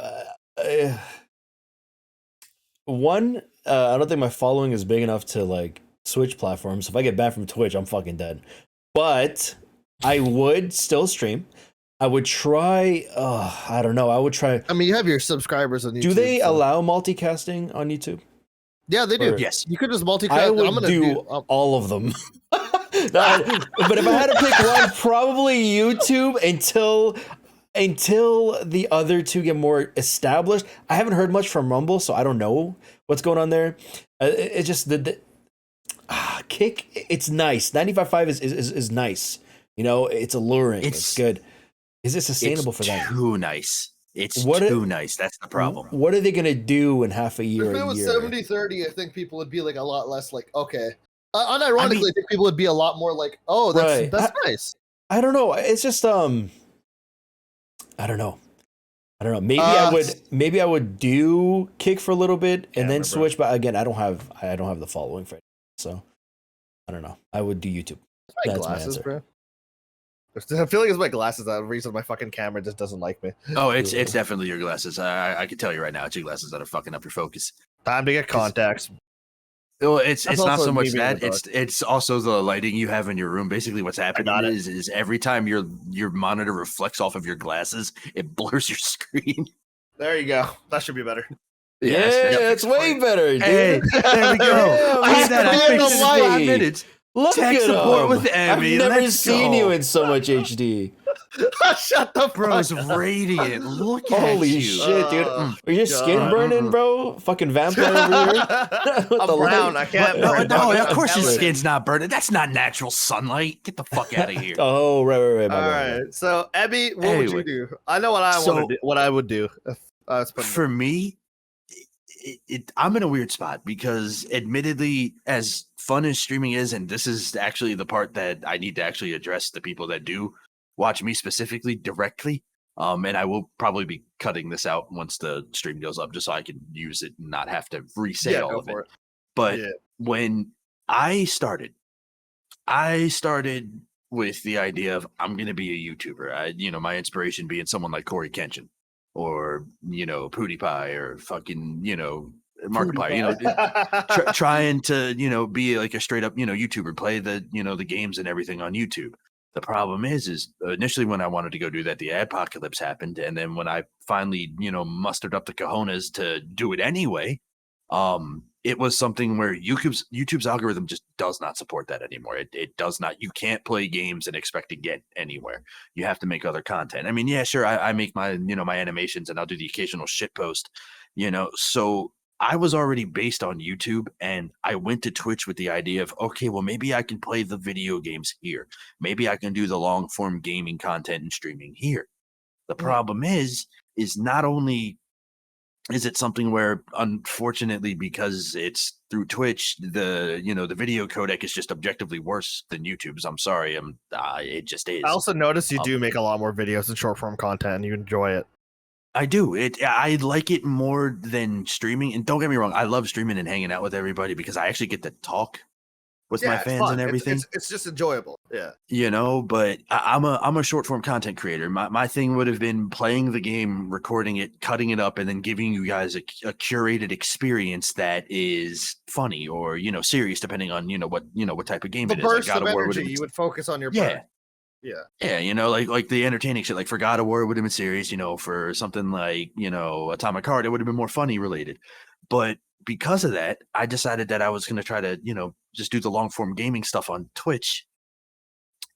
I don't think my following is big enough to like switch platforms. If I get banned from Twitch, I'm fucking dead. But I would still stream. I would try. I don't know. I would try. I mean, you have your subscribers on YouTube. Do they allow multicasting on YouTube? Yeah, they do. Yes, you could just multicast. I would do all of them. But if I had to pick one, probably YouTube until the other two get more established. I haven't heard much from Rumble, so I don't know what's going on there. It's just Kick. It's nice. 95.5 is nice. You know, it's alluring. It's good. Is it sustainable for them? Too nice. It's too nice. That's the problem. What are they gonna do in half a year? If it was 70-30, I think people would be like a lot less like, okay. Unironically, I think people would be a lot more like, oh, that's nice. I don't know. It's just I don't know. Maybe I would do Kick for a little bit and then switch. But again, I don't have the following for it, so I don't know. I would do YouTube. That's glasses, my answer. Bro. I feel like it's my glasses. The reason my fucking camera just doesn't like me. Oh, it's definitely your glasses. I can tell you right now, it's your glasses that are fucking up your focus. Time to get contacts. Well, it's not so much that it's also the lighting you have in your room. Basically, what's happening is every time your monitor reflects off of your glasses, it blurs your screen. There you go. That should be better. Yeah, it's way better, dude. Hey, there we go. I had that. I fixed it in 5 minutes. Look Tech at support him. with Emmy. I've never seen you in so much HD. Shut the bro's radiant. Look at Holy shit, dude. Are your skin burning, bro? Fucking vampire over here. I'm brown. I can't. No, of course your skin's not burning. That's not natural sunlight. Get the fuck out of here. Oh, right. All right. So, Emmy, what would you do? I know what I would do. For me, I'm in a weird spot because admittedly, as fun as streaming is, and this is actually the part that I need to actually address the people that do watch me specifically directly. And I will probably be cutting this out once the stream goes up just so I can use it and not have to re-say all of it. But when I started with the idea of I'm going to be a YouTuber. My inspiration being someone like Corey Kenshin. Or PewDiePie or fucking Markiplier, trying to be like a straight up YouTuber, play the the games and everything on YouTube. The problem is initially when I wanted to go do that, the adpocalypse happened, and then when I finally mustered up the cojones to do it anyway, it was something where YouTube's algorithm just does not support that anymore. It does not. You can't play games and expect to get anywhere. You have to make other content. I mean, yeah, sure. I make my, my animations and I'll do the occasional shit post, so I was already based on YouTube and I went to Twitch with the idea of, okay, well, maybe I can play the video games here. Maybe I can do the long form gaming content and streaming here. The problem is not only is it something where, unfortunately, because it's through Twitch, the video codec is just objectively worse than YouTube's. I'm sorry, it just is. I also noticed you do make a lot more videos and short form content, and you enjoy it. I do. I like it more than streaming. And don't get me wrong, I love streaming and hanging out with everybody because I actually get to talk with my fans and everything. It's just enjoyable. Yeah. But I'm a short form content creator. My thing would have been playing the game, recording it, cutting it up, and then giving you guys a curated experience that is funny or serious, depending on what type of game it is. Burst of energy, you would focus on your part. Yeah, like the entertaining shit. Like for God of War, it would have been serious. For something like Atomic Heart, it would have been more funny related. But because of that, I decided that I was going to try to just do the long form gaming stuff on Twitch.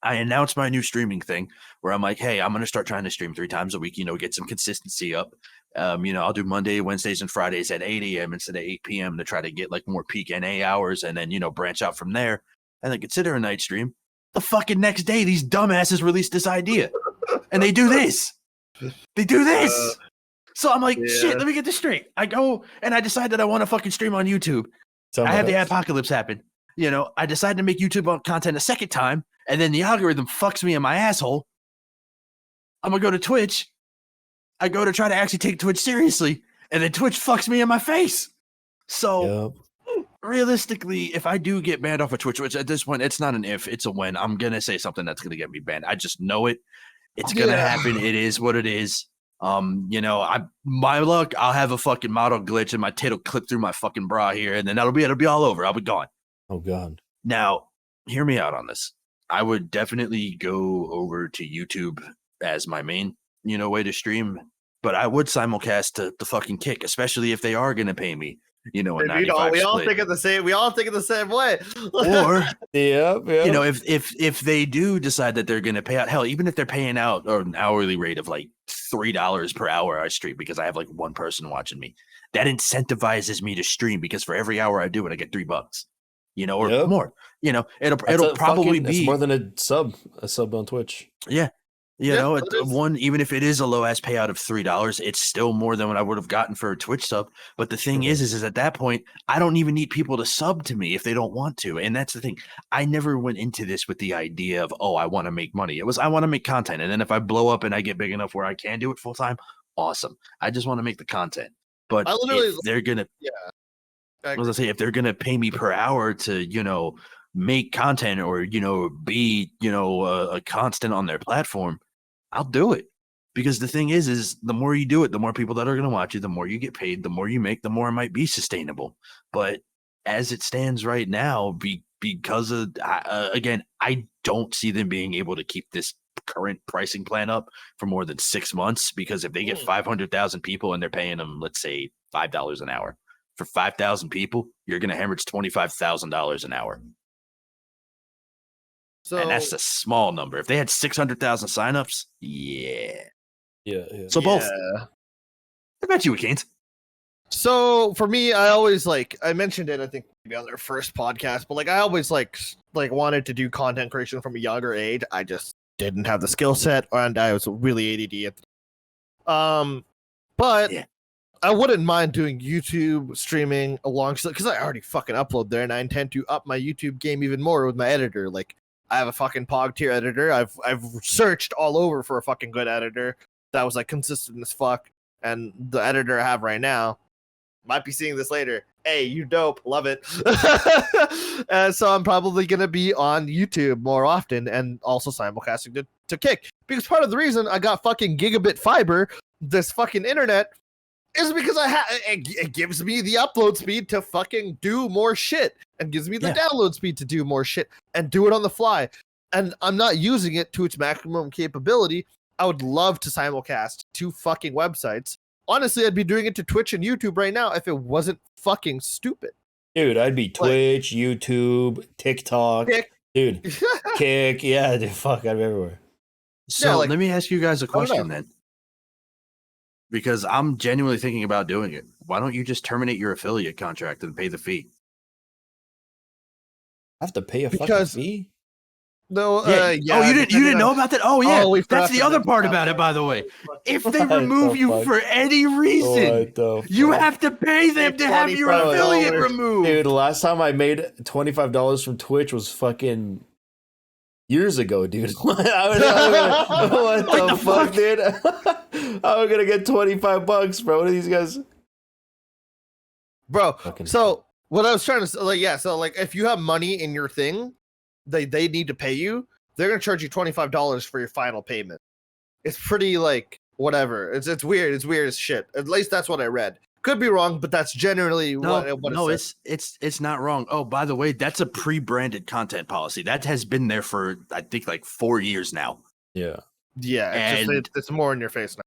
I announced my new streaming thing where I'm like, hey, I'm going to start trying to stream 3 times a week. Get some consistency up. I'll do Monday, Wednesdays, and Fridays at 8 a.m. instead of 8 p.m. to try to get like more peak NA hours, and then branch out from there, and then consider a night stream. The fucking next day, these dumbasses released this idea, and they do this. So I'm like, shit, let me get this straight. I go and I decide that I want to fucking stream on YouTube. I have the apocalypse happen. I decided to make YouTube content a second time, and then the algorithm fucks me in my asshole. I'm going to go to Twitch. I go to try to actually take Twitch seriously, and then Twitch fucks me in my face. So realistically, if I do get banned off of Twitch, which at this point, it's not an if, it's a when, I'm going to say something that's going to get me banned. I just know it. It's going to happen. It is what it is. My luck, I'll have a fucking model glitch and my tit will clip through my fucking bra here, and then it'll be all over. I'll be gone. Oh God. Now, hear me out on this. I would definitely go over to YouTube as my main, way to stream, but I would simulcast to the fucking Kick, especially if they are going to pay me, you know, a we 95 all split. think of the same. We all think of the same way. Or Yeah. you know, if they do decide that they're going to pay out, hell, even if they're paying out an hourly rate of like $3 per hour I stream because I have like one person watching me, that incentivizes me to stream because for every hour I do it, I get $3, you know, or more. You know, it'll probably be it's more than a sub on Twitch. Yeah. You know, one, even if it is a low ass payout of $3, it's still more than what I would have gotten for a Twitch sub. But the thing is at that point, I don't even need people to sub to me if they don't want to. And that's the thing. I never went into this with the idea of, oh, I want to make money. It was, I want to make content. And then if I blow up and I get big enough where I can do it full time, awesome. I just want to make the content. But if they're going to, I was going to say, if they're going to pay me per hour to, you know, make content or, you know, be, you know, a constant on their platform, I'll do it. Because the thing is the more you do it, the more people that are going to watch you, the more you get paid, the more you make, the more it might be sustainable. But as it stands right now, because of, again, I don't see them being able to keep this current pricing plan up for more than 6 months. Because if they get 500,000 people and they're paying them, let's say $5 an hour, for 5,000 people, you're going to hemorrhage $25,000 an hour. So, and that's a small number. If they had 600,000 signups, yeah. So both. I bet you we can't. So for me, I always I mentioned it, I think maybe on their first podcast, but I always like wanted to do content creation from a younger age. I just didn't have the skill set, and I was really ADD at the time. But I wouldn't mind doing YouTube streaming alongside, because I already fucking upload there, and I intend to up my YouTube game even more with my editor. I have a fucking Pog tier editor. I've searched all over for a fucking good editor that was consistent as fuck. And the editor I have right now, might be seeing this later. Hey, you dope, love it. And so I'm probably gonna be on YouTube more often and also simulcasting to Kick. Because part of the reason I got fucking gigabit fiber, this fucking internet, is because it gives me the upload speed to fucking do more shit, and gives me the download speed to do more shit and do it on the fly. And I'm not using it to its maximum capability. I would love to simulcast 2 fucking websites. Honestly, I'd be doing it to Twitch and YouTube right now if it wasn't fucking stupid. Dude, I'd be Twitch, YouTube, TikTok. Dude, Kick. Yeah, dude, fuck, I'd be everywhere. So let me ask you guys a question then. Because I'm genuinely thinking about doing it. Why don't you just terminate your affiliate contract and pay the fee? I have to pay a fucking fee? No, Oh, you didn't know about that? Oh, yeah. That's the other part about it, by the way. If they remove you for any reason, you have to pay them to have your affiliate removed. Dude, the last time I made $25 from Twitch was fucking years ago, dude. What the fuck, dude? I'm gonna get $25, bro. What are these guys? Bro, so what I was trying to say, so if you have money in your thing, they need to pay you. They're gonna charge you $25 for your final payment. It's pretty whatever. It's weird. It's weird as shit. At least that's what I read. Could be wrong, but that's generally what it's not wrong. Oh, by the way, that's a pre-branded content policy that has been there for I think 4 years now. Yeah, and it's more in your face now.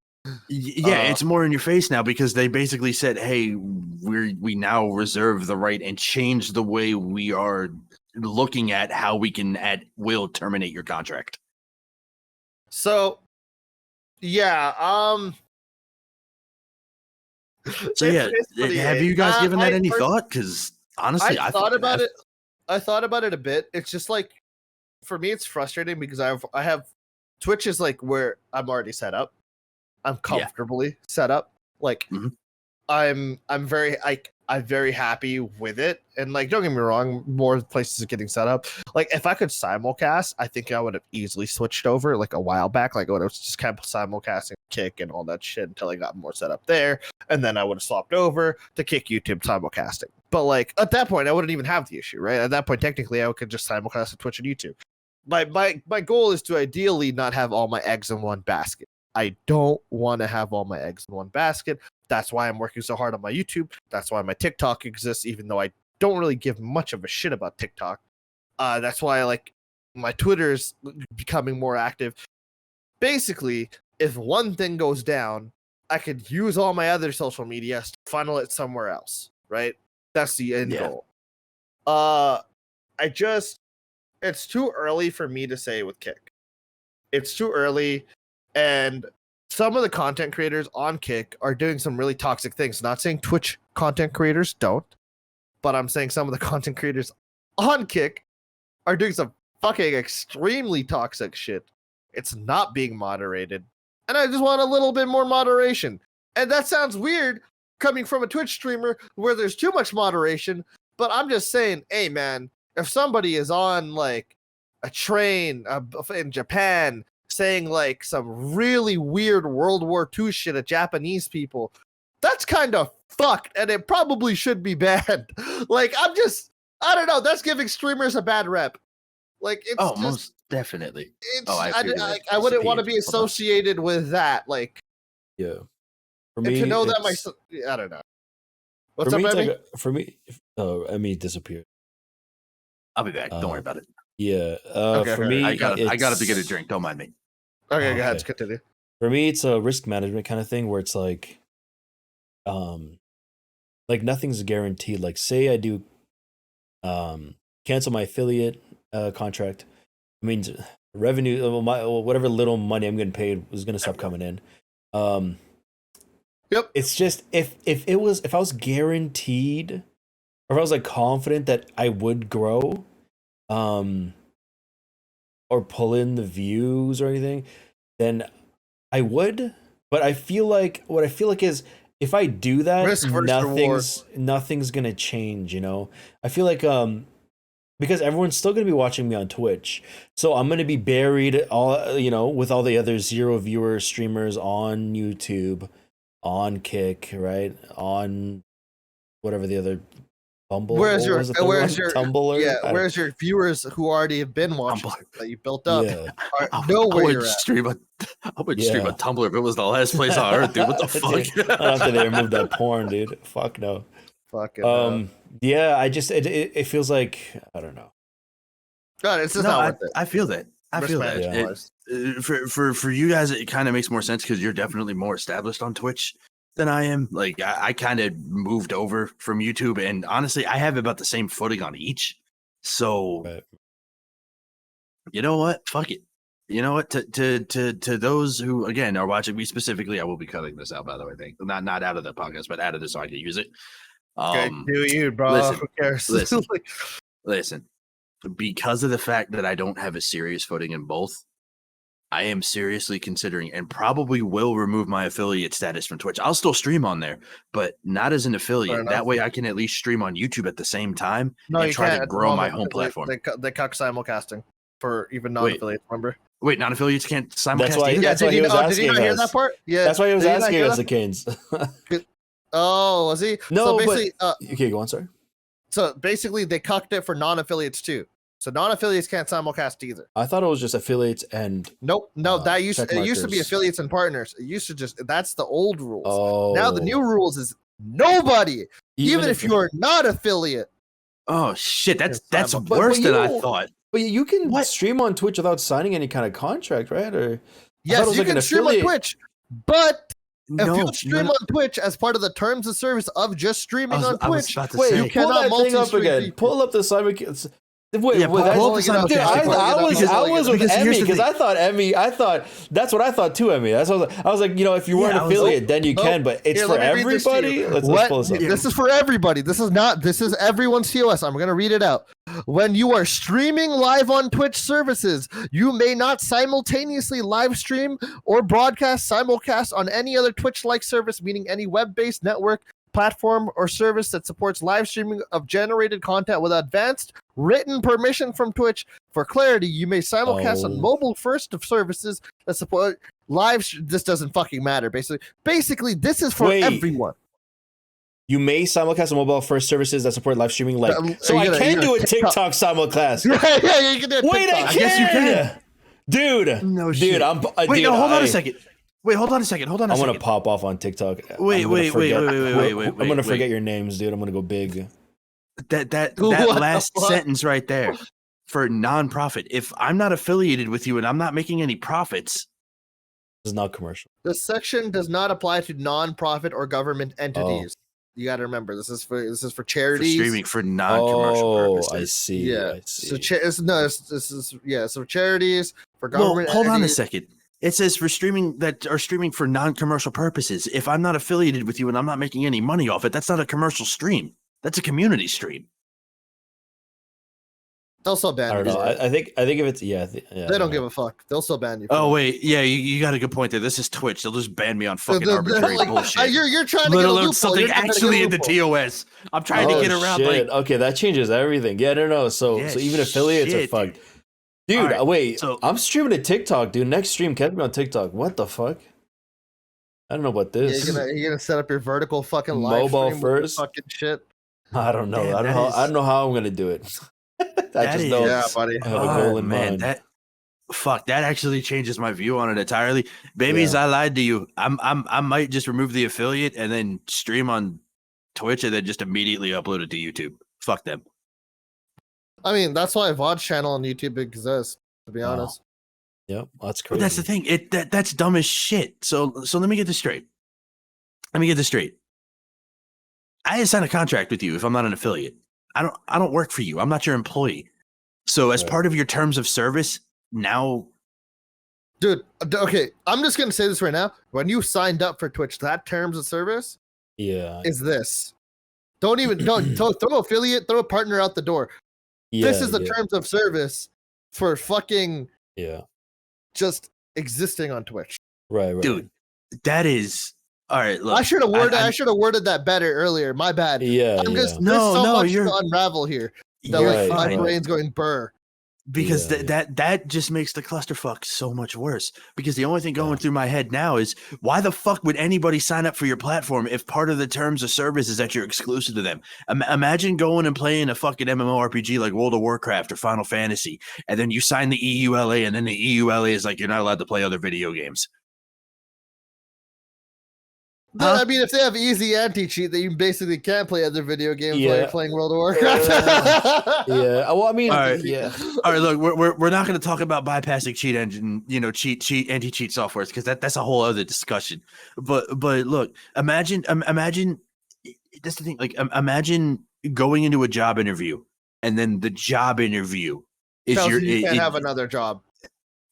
It's more in your face now because they basically said, "Hey, we now reserve the right and change the way we are looking at how we can at will terminate your contract." So, So have you guys given that any thought? Because honestly, I thought about it. I thought about it a bit. It's just for me, it's frustrating because I have Twitch is where I'm already set up. I'm comfortably set up. I'm very happy with it. And don't get me wrong, more places are getting set up. If I could simulcast, I think I would have easily switched over a while back. When I was just kind of simulcasting Kick and all that shit until I got more set up there. And then I would have swapped over to Kick YouTube simulcasting. But at that point, I wouldn't even have the issue, right? At that point, technically, I could just simulcast to Twitch and YouTube. My goal is to ideally not have all my eggs in one basket. I don't want to have all my eggs in one basket. That's why I'm working so hard on my YouTube. That's why my TikTok exists, even though I don't really give much of a shit about TikTok. That's why my Twitter's becoming more active. Basically, if one thing goes down, I could use all my other social media to funnel it somewhere else, right? That's the end Yeah. goal. It's too early for me to say with Kick. It's too early, and some of the content creators on Kick are doing some really toxic things. Not saying Twitch content creators don't, but I'm saying some of the content creators on Kick are doing some fucking extremely toxic shit. It's not being moderated, and I just want a little bit more moderation. And that sounds weird coming from a Twitch streamer where there's too much moderation, but I'm just saying, hey man, if somebody is on like a train in Japan saying like some really weird World War II shit at Japanese people, that's kind of fucked, and it probably should be banned. Like, I don't know, that's giving streamers a bad rep. Like, it's just, most definitely. It's, I wouldn't want to be associated with that. Like, yeah. For me, to know that I don't know. What's up, Emmy? For me, Emmy disappeared. I'll be back. Don't worry about it. Yeah. Okay, for me, I gotta get a drink. Don't mind me. Okay, go ahead. Let's continue. For me, it's a risk management kind of thing where it's like nothing's guaranteed. Like, say I do cancel my affiliate contract. I mean, revenue, whatever little money I'm getting paid is going to stop coming in. Yep. It's just if I was guaranteed, or if I was like confident that I would grow, or pull in the views or anything, then I would. But I feel like is if I do that, nothing's gonna change. You know, I feel like because everyone's still gonna be watching me on Twitch, so I'm gonna be buried with all the other 0 viewer streamers on YouTube, on Kick, right, on whatever the other Bumble. Where's your Tumblr? Yeah, where's your viewers who already have been watching that you built up? Yeah. Know where I you're would at. stream a Tumblr if it was the last place on earth, dude. What the fuck? After they removed that porn, dude. Fuck no. Fucking yeah, I just it feels like, I don't know. God, it's just not worth it. I feel that. For you guys, it kind of makes more sense because you're definitely more established on Twitch than I am. Like, I kind of moved over from YouTube, and honestly, I have about the same footing on each. So, You know what? Fuck it. You know what? To those who again are watching me specifically, I will be cutting this out. By the way, not out of the podcast, but out of this so I can use it. Okay, do you, bro? Listen, Who cares? Listen. Because of the fact that I don't have a serious footing in both, I am seriously considering and probably will remove my affiliate status from Twitch. I'll still stream on there, but not as an affiliate. That way I can at least stream on YouTube at the same time and try to grow my home platform. They cuck simulcasting for even non-affiliates, remember? Wait, non-affiliates can't simulcast? That's why he was asking. Did you not hear that part? Yeah. That's why he was asking us, the Canes. Oh, was he? No, so basically, okay, go on, sorry. So basically, they cucked it for non-affiliates too. So non-affiliates can't simulcast either. I thought it was just affiliates and no, that used to be affiliates and partners. It used to that's the old rules. Oh. Now the new rules is nobody, even if you are not affiliate. Oh shit, that's worse than I thought. But you can stream on Twitch without signing any kind of contract, right? Or yes, you can stream on Twitch, but if you stream on Twitch as part of the terms of service of just streaming on Twitch, you cannot multi-stream again. Pull up the simulcast. Wait, I was with Emmy because I thought that's what I thought too, Emmy. I was like, if you weren't affiliate, then you can, but it's for everybody. Let's pull this up. This is for everybody. This is everyone's TOS. I'm gonna read it out. When you are streaming live on Twitch services, you may not simultaneously live stream or broadcast simulcast on any other Twitch-like service, meaning any web-based network, platform, or service that supports live streaming of generated content with advanced written permission from Twitch. For clarity, you may simulcast on mobile first of services that support this doesn't fucking matter. Basically, this is for everyone. You may simulcast on mobile first services that support live streaming, I can do a TikTok simulcast. yeah, you can do a TikTok. Wait, I guess you can. Dude. No shit. Dude, hold on a second. Wait, hold on a second. I'm gonna pop off on TikTok. Wait. I'm gonna forget your names, dude. I'm gonna go big. That last sentence right there for nonprofit. If I'm not affiliated with you and I'm not making any profits, this is not commercial. This section does not apply to nonprofit or government entities. You got to remember this is for For charities. streaming for non-commercial purposes. I see. Yeah. I see. So this is so charities for government. Well, hold on a entities. second. It says for streaming that are streaming for non-commercial purposes. If I'm not affiliated with you and I'm not making any money off it, that's not a commercial stream. That's a community stream. They'll still ban I you. don't know. I think if it's They don't give a fuck. They'll still ban you. Oh wait, yeah, you got a good point there. This is Twitch. They'll just ban me on fucking arbitrary bullshit. You're trying to Let get a alone loophole. something You're trying to actually get a into loophole. TOS. I'm trying to get around. Shit. Like, Okay, that changes everything. Yeah, no. So Yeah, even affiliates are shit, fucked. dude. Dude, Alright, wait. so- I'm streaming to TikTok, dude. Next stream, catch me on TikTok. What the fuck? I don't know about Yeah, this. you're gonna set up your vertical fucking live Mobile stream with your first? fucking shit. I don't know. Damn, I don't know how I'm gonna do it. I That just is- know Yeah, buddy. I have a goal in mind. That actually changes my view on it entirely. Babies, Yeah. I lied to you. I might just remove the affiliate and then stream on Twitch and then just immediately upload it to YouTube. Fuck them. I mean, that's why VOD's channel on YouTube exists. To be Wow. honest. Yep, that's But crazy. that's the thing. That's dumb as shit. So let me get this straight. I didn't sign a contract with you if I'm not an affiliate. I don't work for you. I'm not your employee. So as Right. part of your terms of service, now Dude, okay, I'm just gonna say this right now. When you signed up for Twitch, that terms of service Yeah. is this. Don't throw affiliate, throw a partner out the door. This is the terms of service for fucking Yeah. just existing on Twitch. Right. dude, that is all right. Look, I should have worded that better earlier. My bad. Yeah. I'm just No, there's so no, much you're- to unravel here. That you're like my fine. brain's going burr. Because Yeah, that just makes the clusterfuck so much worse. Because the only thing going through my head now is why the fuck would anybody sign up for your platform if part of the terms of service is that you're exclusive to them? Imagine going and playing a fucking MMORPG like World of Warcraft or Final Fantasy, and then you sign the EULA, and then the EULA is like you're not allowed to play other video games. I mean, if they have easy anti-cheat, that you basically can't play other video games while Yeah. you're playing World of Warcraft. Yeah. Well, I mean, All right. yeah. All right, look, we're not going to talk about bypassing cheat engine, anti-cheat softwares because that's a whole other discussion. But look, imagine that's the thing. Like, imagine going into a job interview and then the job interview is Tells your. you can't have another job.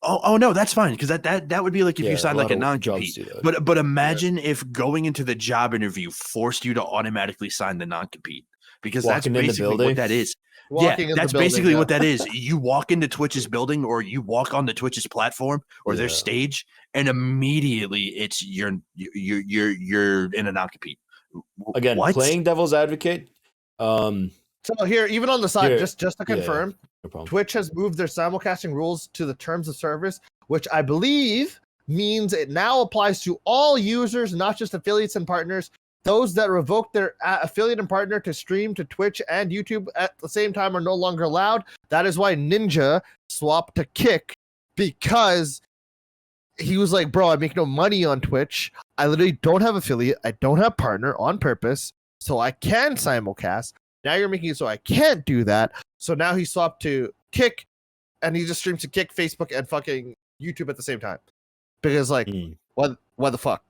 Oh no, that's fine because that would be like if Yeah, you signed a like a lot of jobs non-compete. do that. But imagine if going into the job interview forced you to automatically sign the non-compete because that's Walking in the basically building? what that is. Walking in That's the building, basically yeah. what that is. You walk into Twitch's building or you walk on the Twitch's platform or their Yeah. stage, and immediately it's you're in a non-compete. Again, What? playing devil's advocate. So here, even on the side, Here, just to yeah. confirm, No problem. Twitch has moved their simulcasting rules to the terms of service, which I believe means it now applies to all users, not just affiliates and partners. Those that revoke their affiliate and partner to stream to Twitch and YouTube at the same time are no longer allowed. That is why Ninja swapped to Kick, because he was like, bro, I make no money on Twitch. I literally don't have affiliate. I don't have partner on purpose. So I can simulcast. Now you're making it so I can't do that. So now he swapped to Kick, and he just streams to Kick, Facebook, and fucking YouTube at the same time. Because like, what the fuck?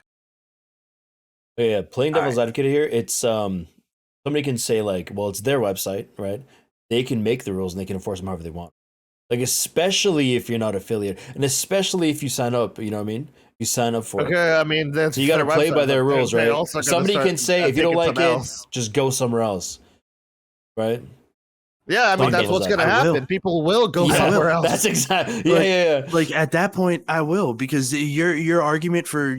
Yeah, playing devil's advocate here, it's somebody can say like, well, it's their website, right? They can make the rules and they can enforce them however they want. Like, especially if you're not affiliate, and especially if you sign up, you know what I mean? You sign up for it. Okay, I mean, that's So you got to their play website, by their but rules, they right? also gotta Somebody start can say, if you don't taking like it, something else. just go somewhere else, right? Yeah, I mean, Fuck that's it. what's gonna I will. happen. People will go Yeah, somewhere else. That's exactly. Yeah, Like- yeah. Like at that point, I will because your argument for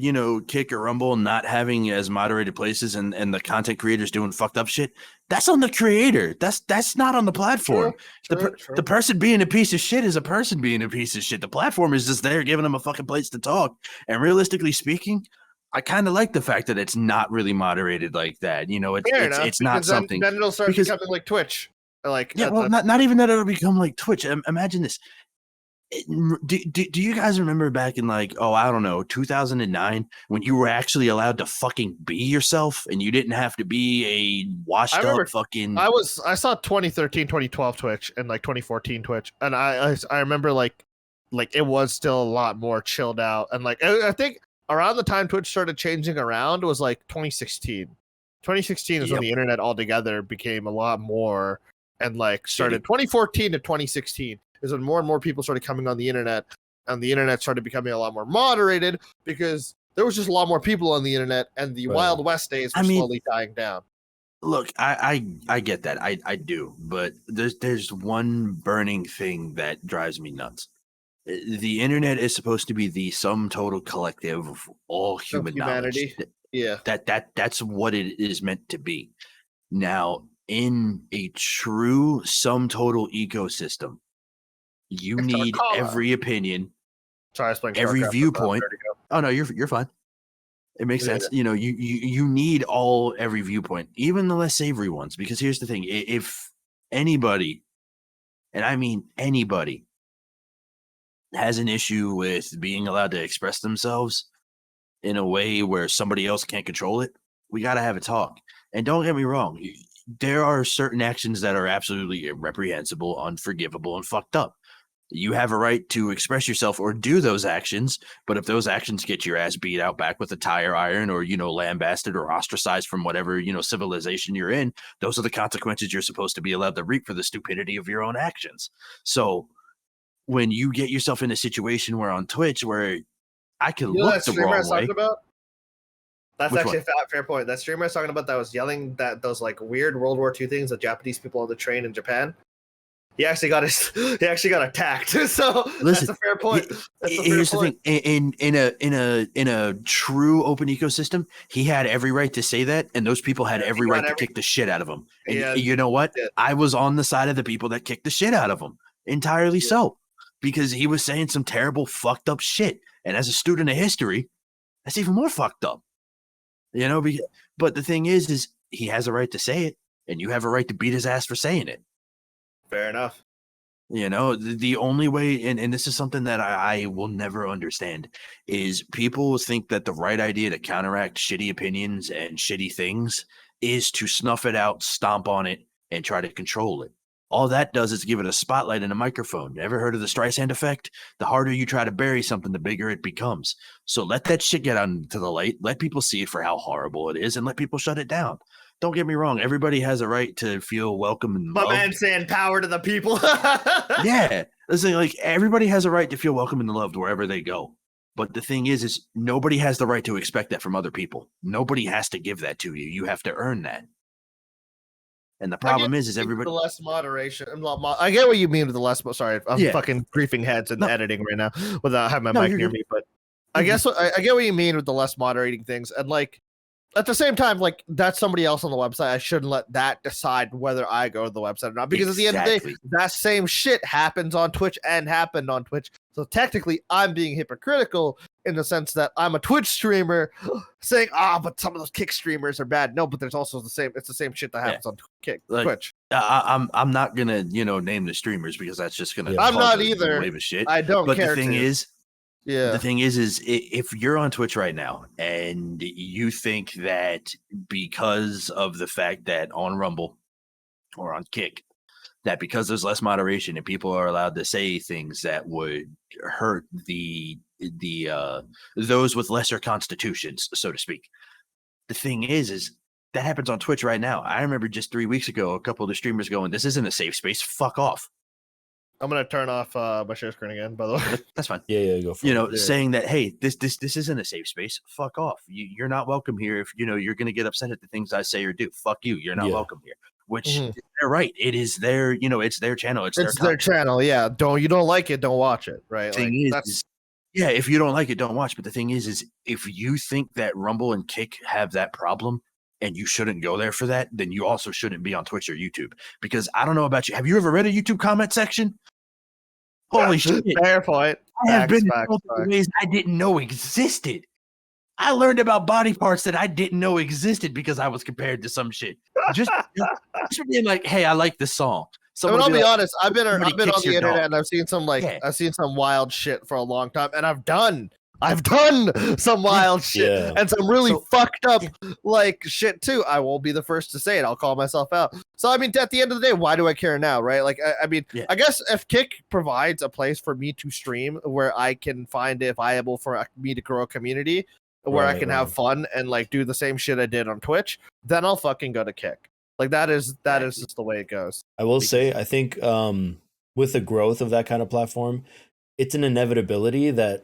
Kick or Rumble not having as moderated places and the content creators doing fucked up shit, that's on the creator. That's not on the platform. True. The person being a piece of shit is a person being a piece of shit. The platform is just there giving them a fucking place to talk. And realistically speaking, I kind of like the fact that it's not really moderated like that. It's not something. Then it'll start because- becoming like Twitch. Like Yeah, well, not even that it'll become like Twitch. Imagine this. Do you guys remember back in like, I don't know, 2009 when you were actually allowed to fucking be yourself and you didn't have to be a washed remember- up fucking. I saw 2013, 2012 Twitch and like 2014 Twitch, and I remember like it was still a lot more chilled out, and like I think around the time Twitch started changing around was like 2016, 2016 is when the internet altogether became a lot more and like started. 2014 to 2016 is when more and more people started coming on the internet, and the internet started becoming a lot more moderated because there was just a lot more people on the internet, and the Wild West days were slowly dying down. Look, I get that. I do, but there's one burning thing that drives me nuts. The internet is supposed to be the sum total collective of all human knowledge. Yeah. That's what it is meant to be. Now, in a true sum total ecosystem, you need every opinion, every viewpoint. Oh no, you're fine. It makes sense. You know, you need every viewpoint, even the less savory ones, because here's the thing. If anybody, and I mean anybody, has an issue with being allowed to express themselves in a way where somebody else can't control it, we got to have a talk. And don't get me wrong, there are certain actions that are absolutely reprehensible, unforgivable, and fucked up. You have a right to express yourself or do those actions, but if those actions get your ass beat out back with a tire iron or, lambasted or ostracized from whatever, civilization you're in, those are the consequences you're supposed to be allowed to reap for the stupidity of your own actions. So when you get yourself in a situation where on Twitch where I could look the wrong way. That's actually a fair point. That streamer I was talking about that was yelling those like weird World War II things that Japanese people on the train in Japan. He actually got attacked. So that's a fair point. Here's the thing: in a true open ecosystem, he had every right to say that, and those people had every right to kick the shit out of him. And you know what? I was on the side of the people that kicked the shit out of him, entirely so, because he was saying some terrible, fucked up shit. And as a student of history, that's even more fucked up. But the thing is he has a right to say it, and you have a right to beat his ass for saying it. Fair enough. The only way, and this is something that I will never understand, is people think that the right idea to counteract shitty opinions and shitty things is to snuff it out, stomp on it, and try to control it. All that does is give it a spotlight and a microphone. Ever heard of the Streisand effect? The harder you try to bury something, the bigger it becomes. So let that shit get out into the light. Let people see it for how horrible it is, and let people shut it down. Don't get me wrong. Everybody has a right to feel welcome and loved. My man saying power to the people. Yeah. Listen, like everybody has a right to feel welcome and loved wherever they go. But the thing is nobody has the right to expect that from other people. Nobody has to give that to you. You have to earn that. And the problem is everybody. The less moderation. I get what you mean with the less. Sorry, I'm fucking griefing heads and editing right now without having my mic near me. But I guess I get what you mean with the less moderating things. And like at the same time, like that's somebody else on the website. I shouldn't let that decide whether I go to the website or not. Because at the end of the day, that same shit happens on Twitch and happened on Twitch. So technically, I'm being hypocritical in the sense that I'm a Twitch streamer saying, but some of those Kick streamers are bad. No, but there's also it's the same shit that happens on Twitch. I'm not gonna, name the streamers because that's just gonna. I'm not either. Wave of shit. I don't care. But the thing is if you're on Twitch right now and you think that because of the fact that on Rumble or on Kick, that because there's less moderation and people are allowed to say things that would hurt the those with lesser constitutions, so to speak. The thing is that happens on Twitch right now. I remember just 3 weeks ago, a couple of the streamers going, "This isn't a safe space. Fuck off." I'm gonna turn off my share screen again. By the way, that's fine. Yeah, go for it. Saying that, hey, this isn't a safe space. Fuck off. You're not welcome here. If you're gonna get upset at the things I say or do, fuck you. You're not welcome here. Which they're right. It is their, it's their channel. It's their channel. Yeah. You don't like it, don't watch it. Right. Yeah. If you don't like it, don't watch. But the thing is if you think that Rumble and Kick have that problem and you shouldn't go there for that, then you also shouldn't be on Twitch or YouTube. Because I don't know about you. Have you ever read a YouTube comment section? Holy shit. Fair point. I have been in ways I didn't know existed. I learned about body parts that I didn't know existed because I was compared to some shit. Just for being like, hey, I like this song. I'll be honest. I've been on the internet and I've seen some I've seen some wild shit for a long time, and I've done some wild shit and some really fucked up shit too. I won't be the first to say it. I'll call myself out. So I mean, at the end of the day, why do I care now, right? Like, I guess if Kick provides a place for me to stream where I can find it viable for me to grow a community, where I can have fun and like do the same shit I did on Twitch, then I'll fucking go to Kick. Like that is just the way it goes. I will say, I think with the growth of that kind of platform, it's an inevitability that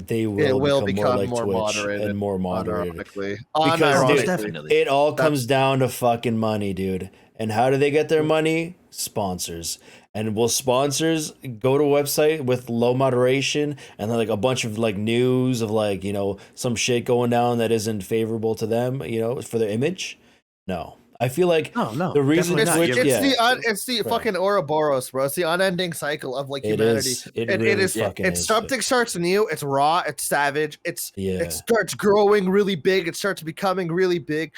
they will become more like Twitch and more moderated. Because dude, definitely. It all comes down to fucking money, dude. And how do they get their money? Sponsors. And will sponsors go to a website with low moderation and then like a bunch of like news of like, you know, some shit going down that isn't favorable to them, you know, for their image? No. I feel like no, the reason it's the fucking Ouroboros, bro. It's the unending cycle of like humanity. It's something starts new. It's raw. It's savage. It starts growing really big. It starts becoming really big.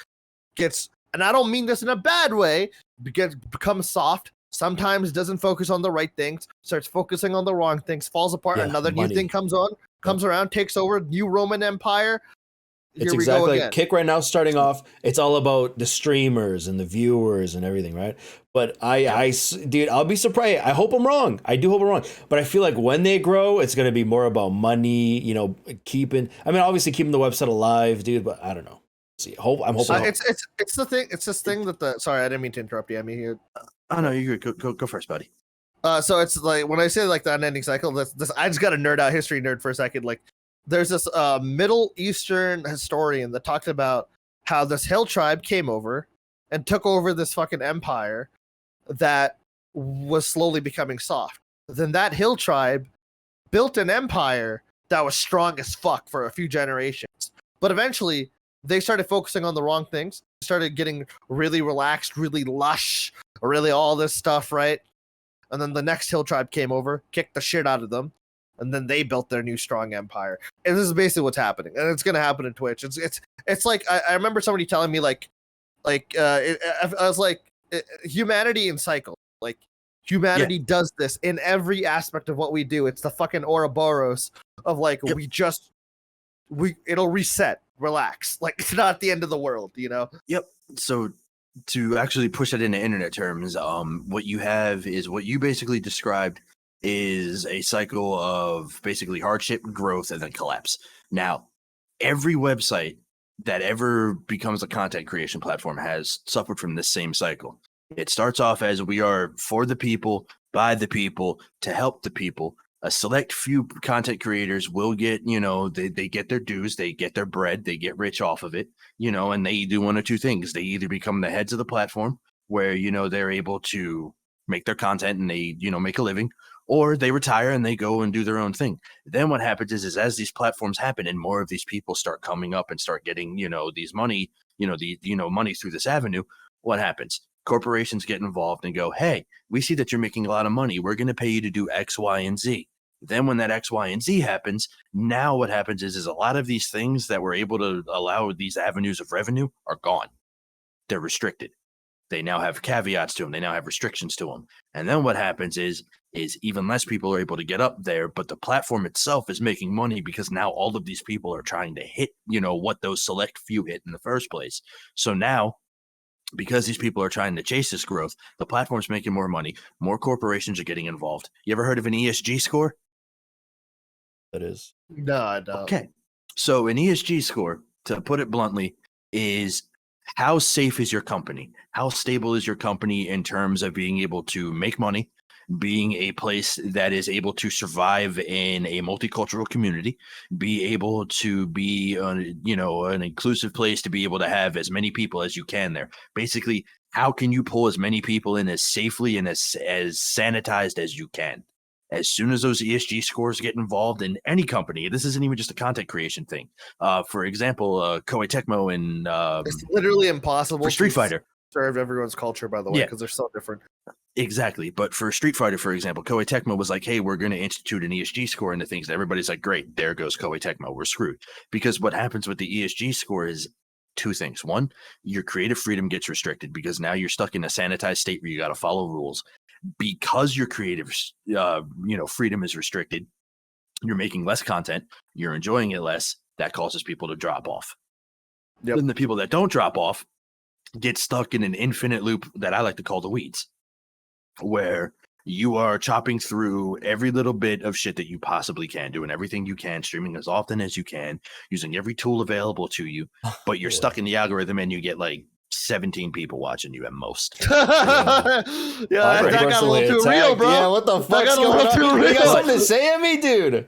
And I don't mean this in a bad way. Becomes soft. Sometimes doesn't focus on the right things. Starts focusing on the wrong things. Falls apart. Another new thing comes around. Takes over. New Roman Empire. It's exactly like Kick right now starting off. It's all about the streamers and the viewers and everything, right? But dude, I'll be surprised. I hope I'm wrong. I do hope I'm wrong. But I feel like when they grow, it's going to be more about money, you know, obviously keeping the website alive, dude, but I don't know. See, I'm hoping. It's the thing. It's this thing that sorry, I didn't mean to interrupt you. I mean, you. Oh no, you're good. Go first, buddy. So it's like when I say like the unending cycle. This I just got a history nerd for a second. Like, there's this Middle Eastern historian that talked about how this hill tribe came over and took over this fucking empire that was slowly becoming soft. Then that hill tribe built an empire that was strong as fuck for a few generations. But eventually, they started focusing on the wrong things. Started getting really relaxed, really lush, really all this stuff, right? And then the next hill tribe came over, kicked the shit out of them, and then they built their new strong empire. And this is basically what's happening, and it's gonna happen in Twitch. It's like I remember somebody telling me I was like, humanity in cycle. Like, humanity does this in every aspect of what we do. It's the fucking Ouroboros of like it'll reset, relax. Like, it's not the end of the world, you know? Yep. So to actually push that into internet terms, what you have is what you basically described is a cycle of basically hardship, growth, and then collapse. Now, every website that ever becomes a content creation platform has suffered from this same cycle. It starts off as we are for the people, by the people, to help the people. A select few content creators will get, you know, they get their dues, they get their bread, they get rich off of it, you know, and they do one or two things. They either become the heads of the platform where, you know, they're able to make their content and they, you know, make a living, or they retire and they go and do their own thing. Then what happens is as these platforms happen and more of these people start coming up and start getting, you know, these money, you know, money through this avenue, what happens? Corporations get involved and go, hey, we see that you're making a lot of money. We're going to pay you to do X, Y, and Z. Then when that X, Y, and Z happens, now what happens is a lot of these things that were able to allow these avenues of revenue are gone. They're restricted. They now have caveats to them. They now have restrictions to them. And then what happens is even less people are able to get up there, but the platform itself is making money because now all of these people are trying to hit, you know, what those select few hit in the first place. So now, because these people are trying to chase this growth, the platform's making more money. More corporations are getting involved. You ever heard of an ESG score? That is. No, I don't. Okay. So an ESG score, to put it bluntly, is how safe is your company? How stable is your company in terms of being able to make money, being a place that is able to survive in a multicultural community, be able to be, you know, an inclusive place to be able to have as many people as you can there. Basically, how can you pull as many people in as safely and as sanitized as you can? As soon as those ESG scores get involved in any company, this isn't even just a content creation thing. For example, Koei Tecmo and it's literally impossible for Street Fighter. Serve everyone's culture, by the way, because they're so different. Exactly. But for Street Fighter, for example, Koei Tecmo was like, hey, we're going to institute an ESG score into things. And everybody's like, great, there goes Koei Tecmo. We're screwed. Because what happens with the ESG score is two things. One, your creative freedom gets restricted because now you're stuck in a sanitized state where you got to follow rules. Because your creative, freedom is restricted, you're making less content, you're enjoying it less. That causes people to drop off. Yep. Then the people that don't drop off get stuck in an infinite loop that I like to call the weeds, where You are chopping through every little bit of shit that you possibly can, doing everything you can, streaming as often as you can, using every tool available to you, but you're stuck in the algorithm and you get like 17 people watching you at most. Yeah, that got a little too real, bro. Yeah, what the fuck's going on? You got something to say at me, dude?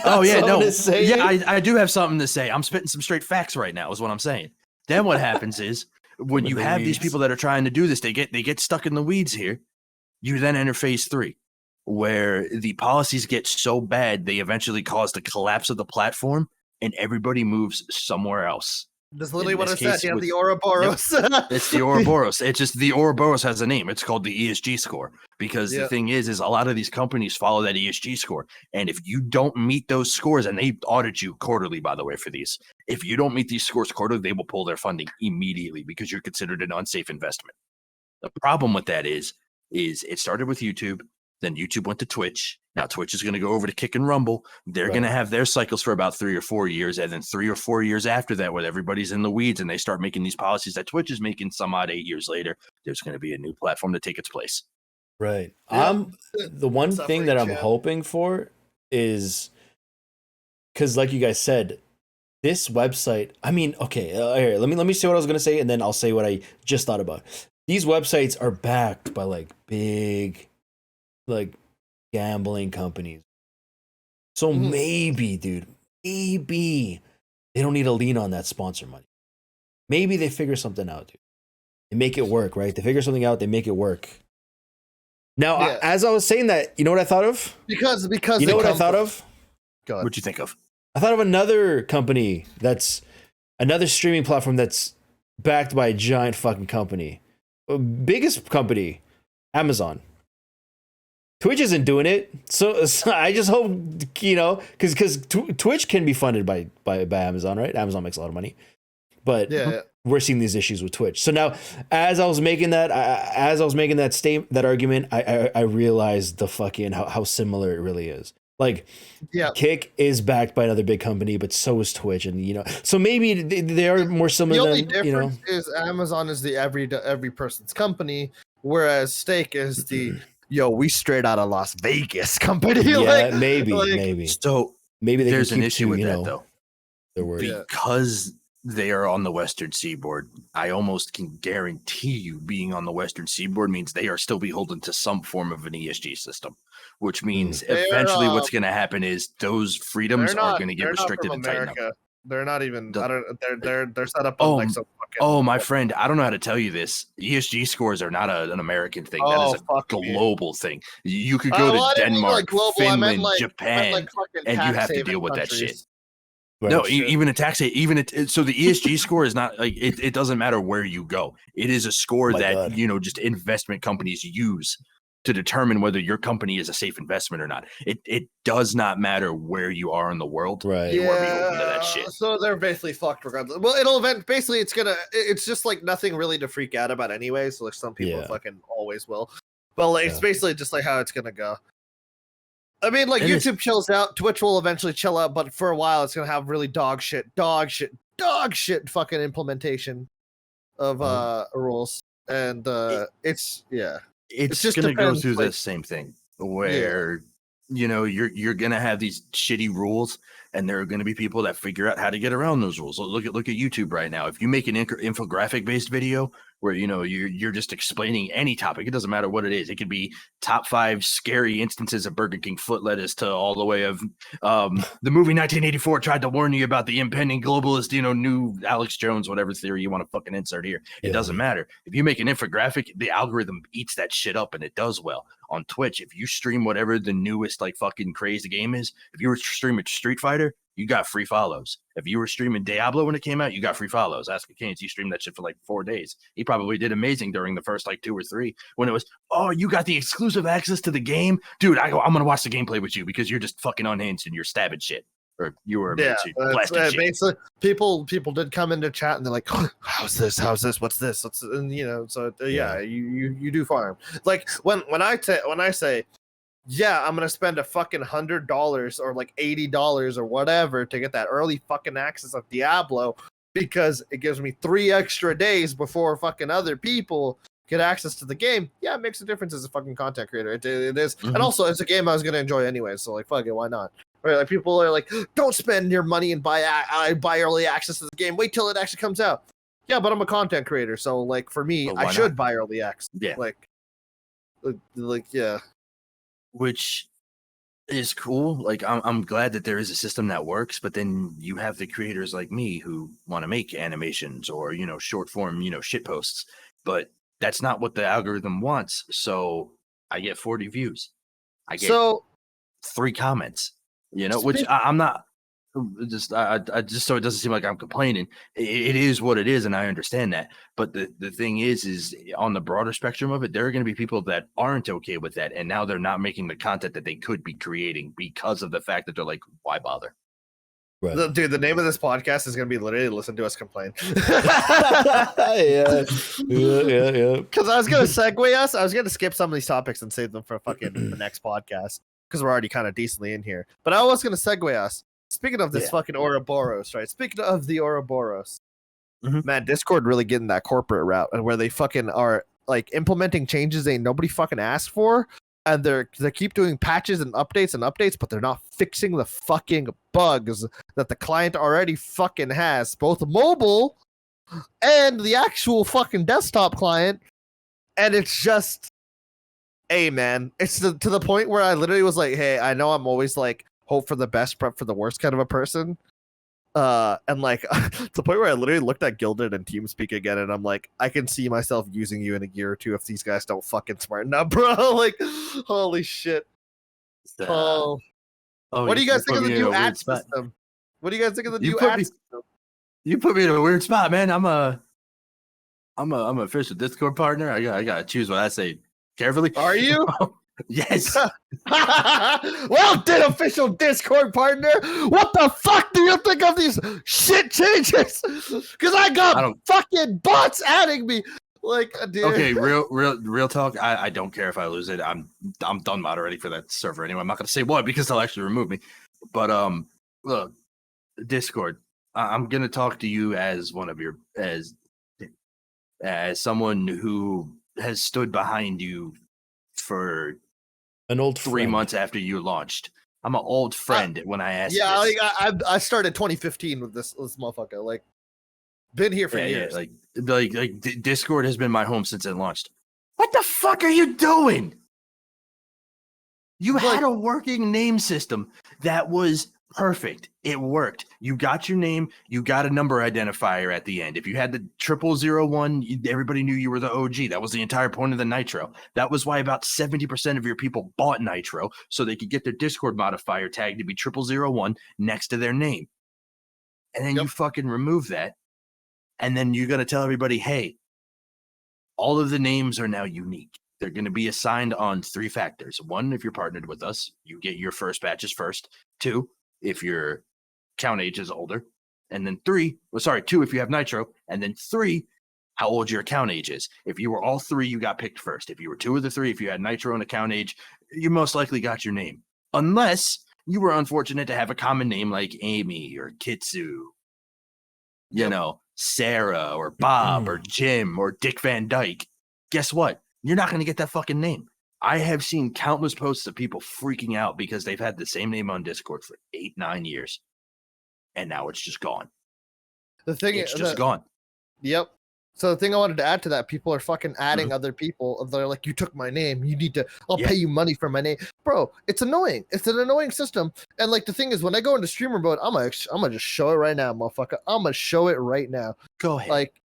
Oh yeah, no, yeah, I do have something to say. I'm spitting some straight facts right now, is what I'm saying. Then what happens is when you have these people that are trying to do this, they get stuck in the weeds here. You then enter phase 3, where the policies get so bad they eventually cause the collapse of the platform, and everybody moves somewhere else. That's literally what I said. You have the Ouroboros. Yep, it's the Ouroboros. It's just the Ouroboros has a name. It's called the ESG score, because the thing is a lot of these companies follow that ESG score, and if you don't meet those scores, and they audit you quarterly, by the way, for these, if you don't meet these scores quarterly, they will pull their funding immediately because you're considered an unsafe investment. The problem with that is it started with YouTube, then YouTube went to Twitch. Now Twitch is going to go over to Kick and Rumble. They're going to have their cycles for about 3 or 4 years, and then 3 or 4 years after that, when everybody's in the weeds and they start making these policies that Twitch is making, some odd 8 years later, there's going to be a new platform to take its place. Right. The one thing that I'm hoping for is, because like you guys said, this website, I mean, okay, here, let me say what I was going to say, and then I'll say what I just thought about. These websites are backed by like big, like gambling companies. So maybe, dude, maybe they don't need to lean on that sponsor money. Maybe they figure something out, dude. They make it work, right? They figure something out, they make it work. Now, as I was saying that, you know what I thought of? Because you know what I thought of? What'd you think of? I thought of another company that's another streaming platform that's backed by a giant fucking company. Biggest company, Amazon. Twitch isn't doing it, so I just hope, you know, because Twitch can be funded by Amazon, right? Amazon makes a lot of money, but we're seeing these issues with Twitch. So now, as I was making that argument, I realized the fucking how similar it really is. Like, Kick is backed by another big company, but so is Twitch, and you know, so maybe they are more similar. The only difference, you know, is Amazon is the every person's company, whereas Stake is the we straight out of Las Vegas company. Yeah, maybe. So maybe there's an issue with that though, their word. Because they are on the Western Seaboard. I almost can guarantee you, being on the Western Seaboard means they are still beholden to some form of an ESG system, which means eventually what's going to happen is those freedoms are going to get restricted and tightened up. They're not even. They're set up on like some fucking. Oh, my friend, I don't know how to tell you this. ESG scores are not an American thing. That is a global thing. You could go to Denmark, Finland, Japan, and you have to deal with that shit. Right. No, even a tax, so the ESG score is not like it doesn't matter where you go. It is a score that just investment companies use to determine whether your company is a safe investment or not. It does not matter where you are in the world. Right. You are beholden to that shit. So they're basically fucked regardless. Well, basically it's just like nothing really to freak out about anyway. So like some people fucking always will. But like, it's basically just like how it's gonna go. I mean, like YouTube chills out, Twitch will eventually chill out, but for a while it's gonna have really dog shit fucking implementation of rules. And it's just gonna go through the same thing where you're gonna have these shitty rules, and there are gonna be people that figure out how to get around those rules. Look at YouTube right now. If you make an infographic based video where you're just explaining any topic, it doesn't matter what it is. It could be top 5 scary instances of Burger King foot lettuce to all the way of the movie 1984 tried to warn you about the impending globalist, new Alex Jones, whatever theory you want to fucking insert here. It doesn't matter. If you make an infographic, the algorithm eats that shit up, and it does well. On Twitch, if you stream whatever the newest like fucking crazy game is, if you were streaming Street Fighter, you got free follows. If you were streaming Diablo when it came out, you got free follows. Ask Keynes, he streamed that shit for like 4 days. He probably did amazing during the first like 2 or 3 when it was, you got the exclusive access to the game, dude. I'm gonna watch the gameplay with you because you're just fucking unhinged and you're stabbing shit, or you were blasting shit. Basically, people did come into chat and they're like, how's this? What's this? And you do farm. Like when I say. Yeah, I'm gonna spend a fucking $100 or like $80 or whatever to get that early fucking access of Diablo because it gives me 3 extra days before fucking other people. get access to the game, yeah, it makes a difference as a fucking content creator. It is, and also it's a game I was gonna enjoy anyway. So like, fuck it, why not? Right? Like people are like, don't spend your money and buy early access to the game. Wait till it actually comes out. Yeah, but I'm a content creator, so like for me, I should buy early access. Yeah, like yeah, which is cool. Like I'm glad that there is a system that works, but then you have the creators like me who want to make animations or short form shit posts, but that's not what the algorithm wants. So I get 40 views, I get 3 comments, which I'm not just so it doesn't seem like I'm complaining. It is what it is, and I understand that. But the thing is on the broader spectrum of it, there are going to be people that aren't okay with that, and now they're not making the content that they could be creating because of the fact that they're like, why bother? Right. Dude, the name of this podcast is going to be literally listen to us complain. yeah. Because I was going to segue us. I was going to skip some of these topics and save them for fucking the next podcast because we're already kind of decently in here. But I was going to segue us. Speaking of this fucking Ouroboros, right? Speaking of the Ouroboros, man, Discord really getting that corporate route and where they fucking are like implementing changes nobody fucking asked for. And they keep doing patches and updates, but they're not fixing the fucking bugs that the client already fucking has, both mobile and the actual fucking desktop client. And it's just, hey man, it's to the point where I literally was like, hey, I know I'm always like hope for the best, prep for the worst kind of a person. And like to the point where I literally looked at Gilded and TeamSpeak again, and I'm like, I can see myself using you in a year or two if these guys don't fucking smarten up, bro. Like, holy shit. What do you guys think of the new ad system? What do you guys think of the new ad system? You put me in a weird spot, man. I'm a official Discord partner. I gotta choose what I say carefully. Are you? Yes. Well done, official Discord partner. What the fuck do you think of these shit changes? Because I got fucking bots adding me. Like, dude. Okay, real talk. I don't care if I lose it. I'm done moderating for that server anyway. I'm not gonna say what because they'll actually remove me. But look, Discord. I'm gonna talk to you as one of your as someone who has stood behind you for an old 3 months after you launched. I'm an old friend when I asked. Yeah, like I started 2015 with this motherfucker. Like, been here for years. Yeah, like Discord has been my home since it launched. What the fuck are you doing? You had a working name system that was perfect. It worked. You got your name. You got a number identifier at the end. If you had the 0001, everybody knew you were the OG. That was the entire point of the Nitro. That was why about 70% of your people bought Nitro, so they could get their Discord modifier tag to be 0001 next to their name. And then you fucking remove that. And then you're going to tell everybody, hey, all of the names are now unique. They're going to be assigned on 3 factors. 1, if you're partnered with us, you get your first batches first. 2, if your count age is older. And then 2, if you have Nitro. And then 3, how old your account age is. If you were all 3, you got picked first. If you were 2 of the 3, if you had Nitro and account age, you most likely got your name. Unless you were unfortunate to have a common name like Amy or Kitsu, Sarah or Bob or Jim or Dick Van Dyke. Guess what? You're not going to get that fucking name. I have seen countless posts of people freaking out because they've had the same name on Discord for 8-9 years. And now it's just gone. It's just gone. Yep. So the thing I wanted to add to that, people are fucking adding other people. They're like, you took my name. You need to, I'll pay you money for my name. Bro, it's annoying. It's an annoying system. And like the thing is, when I go into streamer mode, I'm gonna just show it right now, motherfucker. I'm gonna show it right now. Go ahead. Like,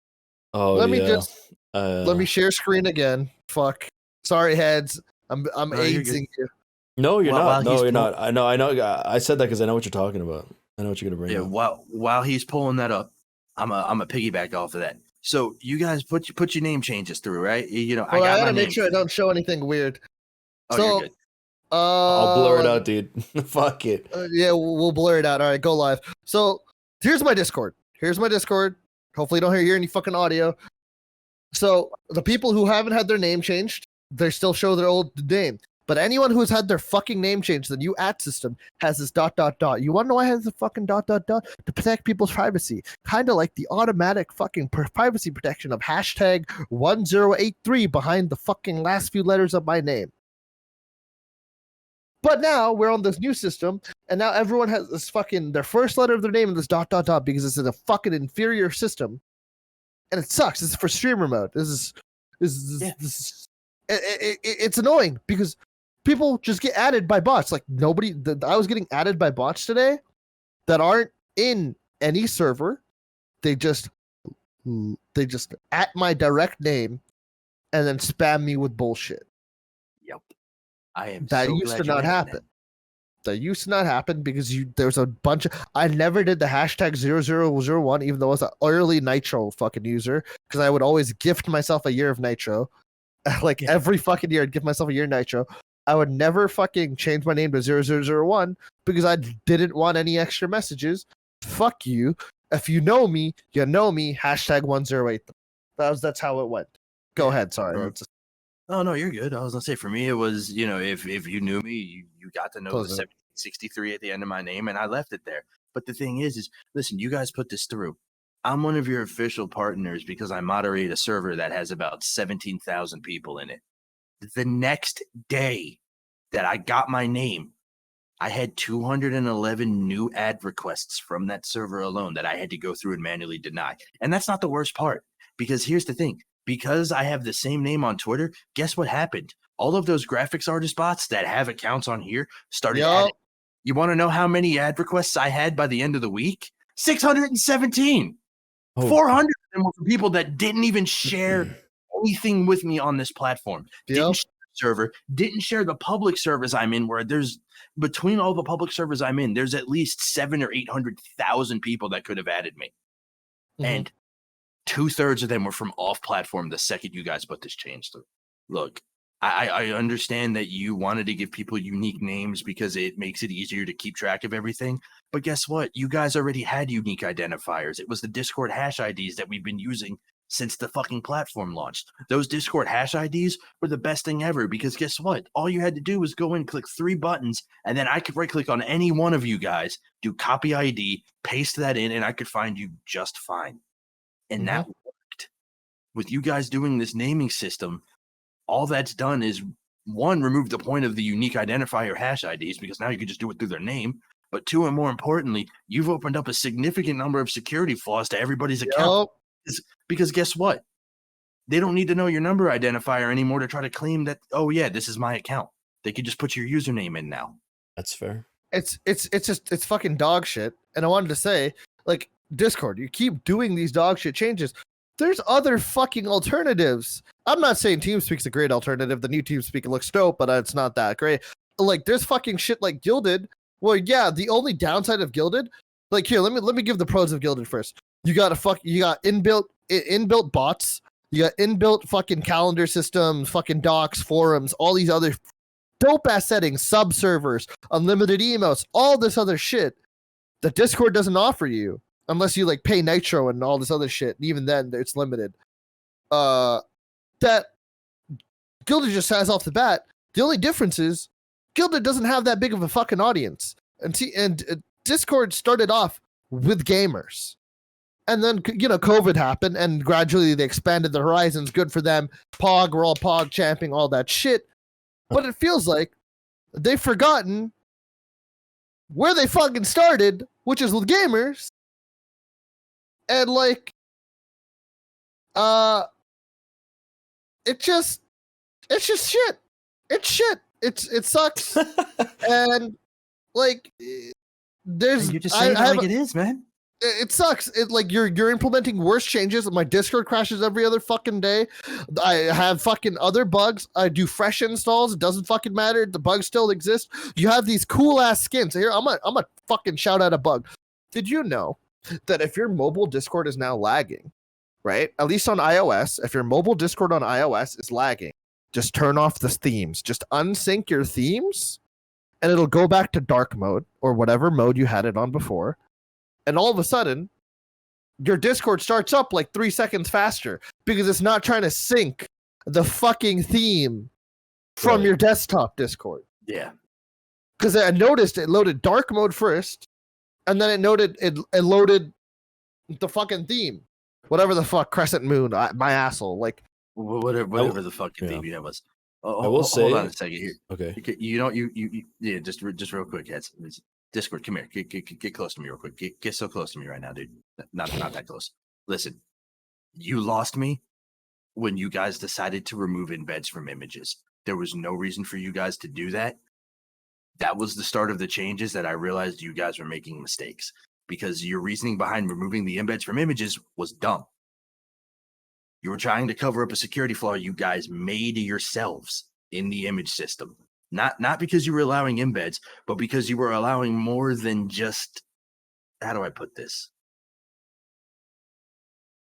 let me share screen again. Fuck. Sorry, heads. I'm AIDSing you. No, you're not. No, you're not. I know. I said that because I know what you're talking about. I know what you're gonna bring. Yeah. While he's pulling that up, I'm a piggyback off of that. So you guys put your name changes through, right? I gotta make sure I don't show anything weird. You're good. I'll blur it out, dude. Fuck it. Yeah, we'll blur it out. All right, go live. So here's my Discord. Hopefully, you don't hear any fucking audio. So the people who haven't had their name changed, they still show their old name. But anyone who's had their fucking name changed, the new ad system has this ... You want to know why it has the fucking ... To protect people's privacy. Kind of like the automatic fucking privacy protection of hashtag 1083 behind the fucking last few letters of my name. But now we're on this new system, and now everyone has this fucking their first letter of their name in this ... because it's in a fucking inferior system, and it sucks. This is for streamer mode. It's annoying because people just get added by bots. Like I was getting added by bots today that aren't in any server. They just at my direct name and then spam me with bullshit. Yep. I am that so used glad to you not mentioned happen. That used to not happen because there's a bunch of I never did the hashtag 0001, even though I was an early Nitro fucking user, because I would always gift myself a year of Nitro. Like every fucking year I'd give myself a year of Nitro. I would never fucking change my name to 0001 because I didn't want any extra messages. Fuck you. If you know me, you know me. Hashtag 108. That's how it went. Go ahead. Sorry. Oh no, you're good. I was gonna say for me it was, if you knew me, you got to know Close the it. 1763 at the end of my name, and I left it there. But the thing is listen, you guys put this through. I'm one of your official partners because I moderate a server that has about 17,000 people in it. The next day that I got my name, I had 211 new ad requests from that server alone that I had to go through and manually deny. And that's not the worst part, because here's the thing. Because I have the same name on Twitter, guess what happened? All of those graphics artist bots that have accounts on here started adding. You want to know how many ad requests I had by the end of the week? 617. 400 of them were from people that didn't even share anything with me on this platform. Didn't share the server, didn't share the public servers I'm in, where there's between all the public servers I'm in, there's at least 700,000 or 800,000 people that could have added me. Mm-hmm. And 2/3 of them were from off platform the second you guys put this change through. Look, I understand that you wanted to give people unique names because it makes it easier to keep track of everything. But guess what? You guys already had unique identifiers. It was the Discord hash IDs that we've been using since the fucking platform launched. Those Discord hash IDs were the best thing ever because guess what? All you had to do was go in, click 3 buttons, and then I could right click on any one of you guys, do copy ID, paste that in, and I could find you just fine. And that worked. With you guys doing this naming system, all that's done is, one, remove the point of the unique identifier hash IDs because now you can just do it through their name. But 2, and more importantly, you've opened up a significant number of security flaws to everybody's account. Because guess what? They don't need to know your number identifier anymore to try to claim that, oh yeah, this is my account. They could just put your username in now. That's fair. It's fucking dog shit. And I wanted to say, like, Discord, you keep doing these dog shit changes. There's other fucking alternatives. I'm not saying TeamSpeak's a great alternative. The new TeamSpeak looks dope, but it's not that great. Like, there's fucking shit like Gilded. Well, yeah, the only downside of Gilded, like, here, let me give the pros of Gilded first. You got inbuilt bots. You got inbuilt fucking calendar systems, fucking docs, forums, all these other dope ass settings, sub servers, unlimited emotes, all this other shit that Discord doesn't offer you. Unless you like pay Nitro and all this other shit, and even then it's limited. That Gilded just has off the bat. The only difference is Gilded doesn't have that big of a fucking audience, and Discord started off with gamers, and then COVID happened, and gradually they expanded the horizons. Good for them. Pog, we're all Pog champing, all that shit. But it feels like they've forgotten where they fucking started, which is with gamers. And like, it's just shit. It's shit. It sucks. And like, there's you're just saying it like it is, man. It sucks. It like you're implementing worse changes. My Discord crashes every other fucking day. I have fucking other bugs. I do fresh installs. It doesn't fucking matter. The bugs still exist. You have these cool ass skins. Here, I'm a fucking shout out a bug. Did you know that if your mobile Discord is now lagging, right? At least on iOS, if your mobile Discord on iOS is lagging, just turn off the themes. Just unsync your themes, and it'll go back to dark mode or whatever mode you had it on before. And all of a sudden, your Discord starts up like 3 seconds faster because it's not trying to sync the fucking theme from your desktop Discord. Yeah. Because I noticed it loaded dark mode first, and then it loaded the fucking theme. Whatever the fuck, Crescent Moon, my asshole. Like whatever the fucking theme you have was. I will say, hold on a second here. Okay. Yeah, just real quick, heads. Discord, come here. Get close to me real quick. Get so close to me right now, dude. Not that close. Listen, you lost me when you guys decided to remove embeds from images. There was no reason for you guys to do that. That was the start of the changes that I realized you guys were making mistakes, because your reasoning behind removing the embeds from images was dumb. You were trying to cover up a security flaw you guys made yourselves in the image system. Not because you were allowing embeds, but because you were allowing more than just, how do I put this?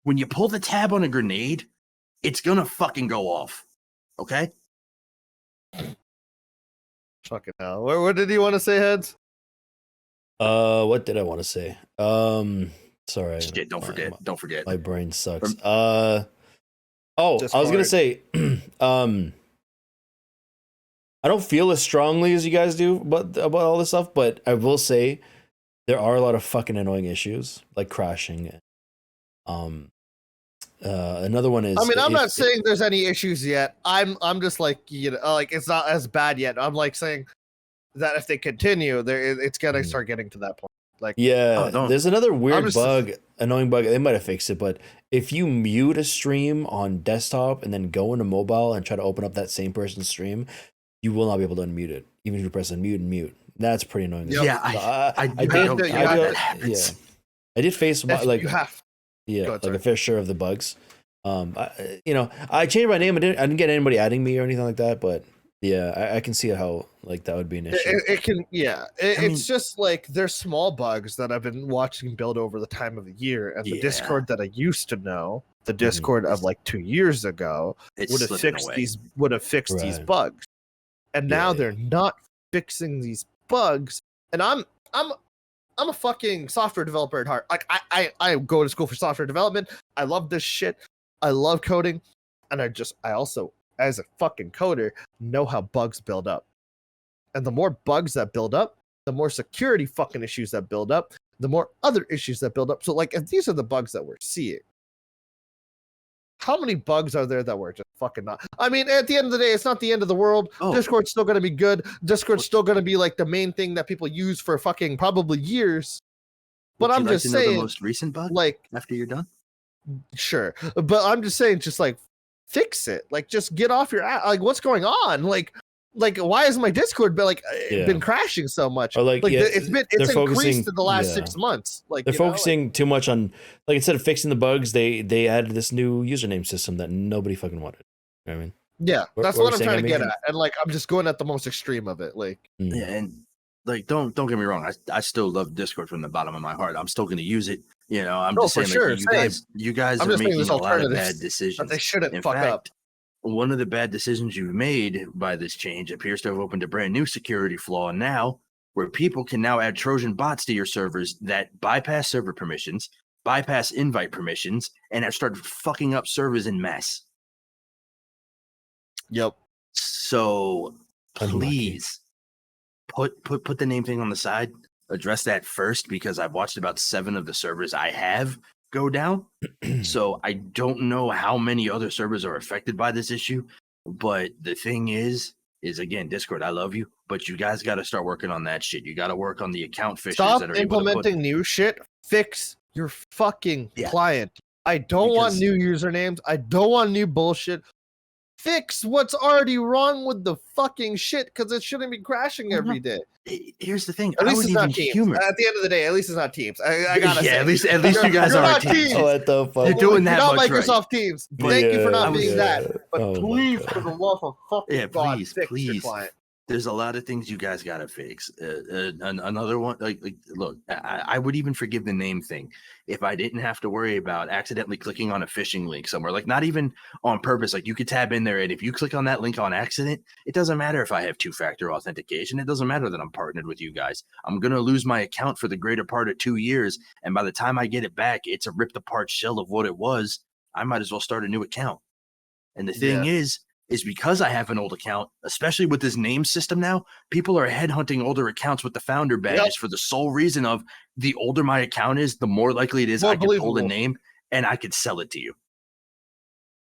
When you pull the tab on a grenade, it's gonna fucking go off. Okay? Fucking hell. What did you want to say, Heads? What did I want to say? Sorry. Shit, don't forget. My brain sucks. I was gonna say, I don't feel as strongly as you guys do about all this stuff, but I will say there are a lot of fucking annoying issues, like crashing. Another one is, I mean, I'm not saying there's any issues yet. I'm just like, like it's not as bad yet. I'm like saying that if they continue, it's gonna start getting to that point. Like, there's another weird annoying bug. They might have fixed it, but if you mute a stream on desktop and then go into mobile and try to open up that same person's stream, you will not be able to unmute it, even if you press unmute and mute. That's pretty annoying. Yeah, I did face like you have. Yeah, like a fair share of the bugs. I changed my name. I didn't get anybody adding me or anything like that, but yeah, I can see how like that would be an issue. It can, yeah. It's just like there's small bugs that I've been watching build over the time of the year, and the Discord that I used to know, the Discord of like 2 years ago, would have fixed these bugs, and now they're not fixing these bugs, and I'm a fucking software developer at heart. Like I go to school for software development. I love this shit. I love coding, and I also, as a fucking coder, know how bugs build up. And the more bugs that build up, the more security fucking issues that build up, the more other issues that build up. So like, if these are the bugs that we're seeing, how many bugs are there that we're just fucking not? I mean, at the end of the day, it's not the end of the world. Discord's still going to be good. Discord's still going to be like the main thing that people use for fucking probably years. But I'm just saying, the most recent bug, like, after you're done, sure. But I'm just saying, just like fix it. Like, just get off your ass. Like, what's going on? Like why has my Discord been crashing so much? Or it's increased in the last 6 months. Like, they're focusing too much on, like, instead of fixing the bugs, they added this new username system that nobody fucking wanted. You know what I mean? Yeah, that's what I'm trying to get at. And like, I'm just going at the most extreme of it. Like, yeah, and like, don't get me wrong. I still love Discord from the bottom of my heart. I'm still going to use it. I'm just saying, sure, you guys are making a lot of bad decisions that they shouldn't fuck up. One of the bad decisions you've made by this change appears to have opened a brand new security flaw now, where people can now add Trojan bots to your servers that bypass server permissions, bypass invite permissions, and have started fucking up servers en masse. Yep. So please put the name thing on the side. Address that first, because I've watched about 7 of the servers I have go down. So I don't know how many other servers are affected by this issue. But the thing is again, Discord, I love you, but you guys got to start working on that shit. You got to work on the account fixes. Stop that are implementing new shit. Fix your fucking client. I don't want new usernames. I don't want new bullshit. Fix what's already wrong with the fucking shit, because it shouldn't be crashing every day. Here's the thing. At least it's not Teams. At the end of the day, at least it's not Teams. I gotta say. At least you guys are Teams. What the fuck? You're doing that not much Microsoft right. Teams. Thank you for not being that. But please, for the love of fucking God, fix your client. There's a lot of things you guys gotta fix. Another one, look, I would even forgive the name thing if I didn't have to worry about accidentally clicking on a phishing link somewhere. Like, not even on purpose. Like, you could tab in there, and if you click on that link on accident, it doesn't matter if I have 2-factor authentication. It doesn't matter that I'm partnered with you guys. I'm gonna lose my account for the greater part of 2 years, and by the time I get it back, it's a ripped apart shell of what it was. I might as well start a new account. And the thing is, is because I have an old account, especially with this name system now, people are headhunting older accounts with the founder badges for the sole reason of the older my account is, the more likely it is I can pull the name and I could sell it to you.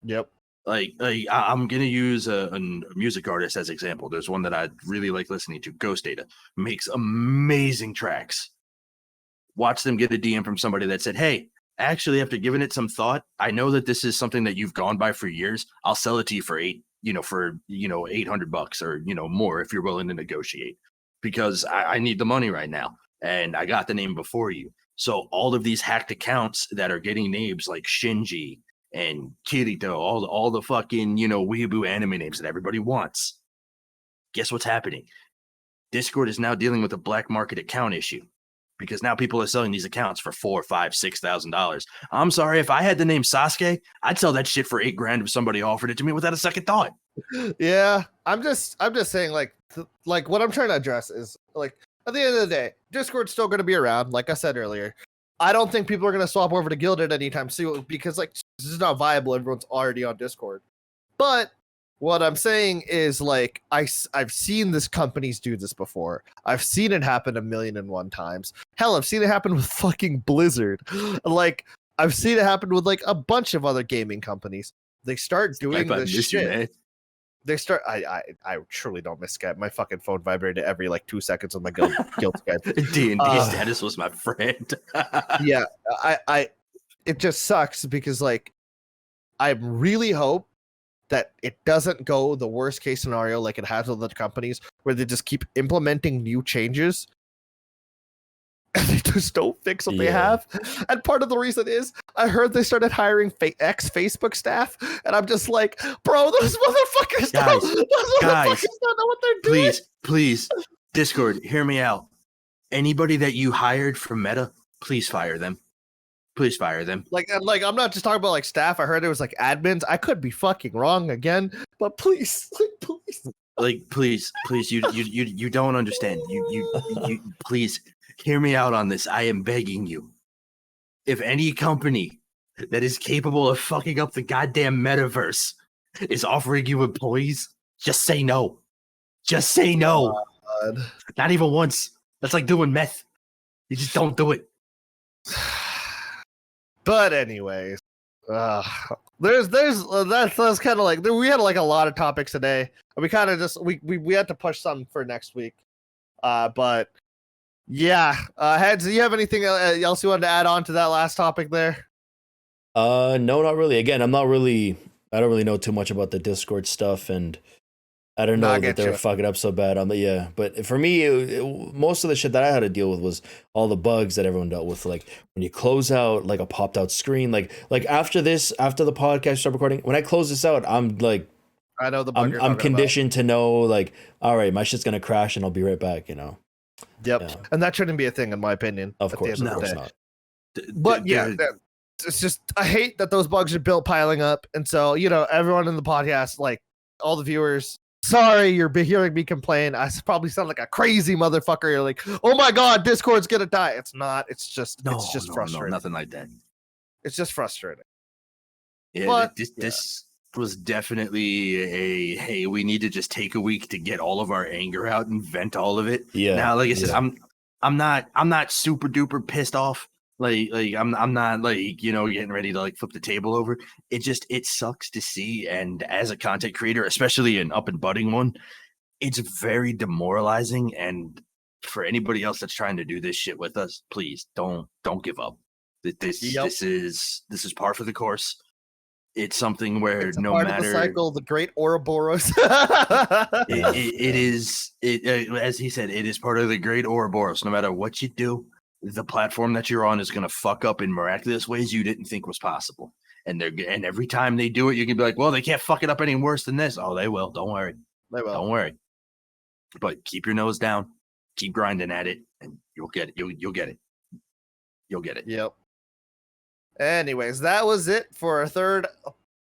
Yep. Like I'm going to use a music artist as example. There's one that I really like listening to, Ghost Data, makes amazing tracks. Watch them get a DM from somebody that said, hey, actually, after giving it some thought, I know that this is something that you've gone by for years. I'll sell it to you for $800 or, more if you're willing to negotiate, because I need the money right now. And I got the name before you. So all of these hacked accounts that are getting names like Shinji and Kirito, all the fucking, weeaboo anime names that everybody wants. Guess what's happening? Discord is now dealing with a black market account issue, because now people are selling these accounts for $4,000, $5,000, $6,000. I'm sorry, if I had the name Sasuke, I'd sell that shit for $8,000 if somebody offered it to me without a second thought. Yeah, I'm just saying, like what I'm trying to address is, like, at the end of the day, Discord's still going to be around. Like I said earlier, I don't think people are going to swap over to Guilded anytime soon, because like this is not viable. Everyone's already on Discord. But what I'm saying is, like, I've seen this companies do this before. I've seen it happen 1,000,001 times. Hell, I've seen it happen with fucking Blizzard. Like, I've seen it happen with like a bunch of other gaming companies. They start doing this shit. They start. I truly don't miss Skype. My fucking phone vibrated every like 2 seconds on my guild Skype. D&D status was my friend. Yeah, it just sucks because, like, I really hope that it doesn't go the worst case scenario like it has with other companies, where they just keep implementing new changes and they just don't fix what they have. And part of the reason is I heard they started hiring ex-Facebook staff, and I'm just like, bro, those motherfuckers don't know what they're doing. Please, Discord, hear me out. Anybody that you hired from Meta, please fire them. Please fire them. Like I'm not just talking about like staff. I heard it was like admins. I could be fucking wrong again, but please, please, you don't understand. You please hear me out on this. I am begging you. If any company that is capable of fucking up the goddamn metaverse is offering you employees, just say no. Just say no. God. Not even once. That's like doing meth. You just don't do it. But anyways, that's kind of like, we had like a lot of topics today. We kind of just we had to push some for next week. But yeah, Heads, do you have anything else you wanted to add on to that last topic there? No, not really. Again, I don't really know too much about the Discord stuff, and I don't know that they were fucking up so bad on the But for me, most of the shit that I had to deal with was all the bugs that everyone dealt with. Like when you close out like a popped out screen, like after the podcast start recording, when I close this out, I'm like, I know the bug I'm conditioned to know, like, all right, my shit's gonna crash and I'll be right back. Yep. Yeah. And that shouldn't be a thing, in my opinion. Of course not. But yeah, it's just, I hate that those bugs are piling up, and so everyone in the podcast, like all the viewers. Sorry, you're hearing me complain. I probably sound like a crazy motherfucker. You're like, oh my god, Discord's gonna die. It's not. It's just frustrating. No, nothing like that. It's just frustrating. Yeah, but, this was definitely a hey. We need to just take a week to get all of our anger out and vent all of it. Yeah. Now, like I said, I'm not super duper pissed off. Like I'm not like getting ready to like flip the table over. It sucks to see, and as a content creator, especially an up and budding one, it's very demoralizing. And for anybody else that's trying to do this shit with us, please don't give up. This is par for the course. It's something where it's no part matter of the cycle, the great Ouroboros. it is as he said, it is part of the great Ouroboros. No matter what you do, the platform that you're on is going to fuck up in miraculous ways you didn't think was possible. And every time they do it, you can be like, well, they can't fuck it up any worse than this. Oh, they will. Don't worry. They will. Don't worry. But keep your nose down. Keep grinding at it, and you'll get it. You'll get it. You'll get it. Yep. Anyways, that was it for our third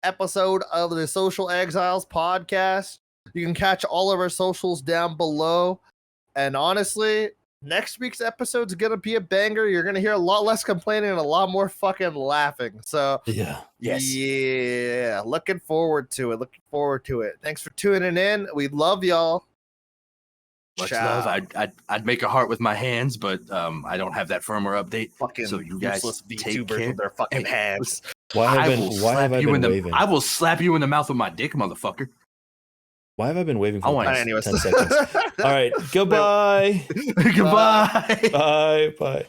episode of the Social Exiles podcast. You can catch all of our socials down below. And honestly, next week's episode's gonna be a banger. You're gonna hear a lot less complaining and a lot more fucking laughing. So yeah, looking forward to it. Thanks for tuning in. We love y'all. Much love. I'd make a heart with my hands, but I don't have that firmware update. Fucking so you guys take care with their fucking hands. Why have I been waving? I will slap you in the mouth with my dick, motherfucker. Why have I been waving for 10 anyways. seconds? All right, goodbye. Goodbye. Bye. Bye.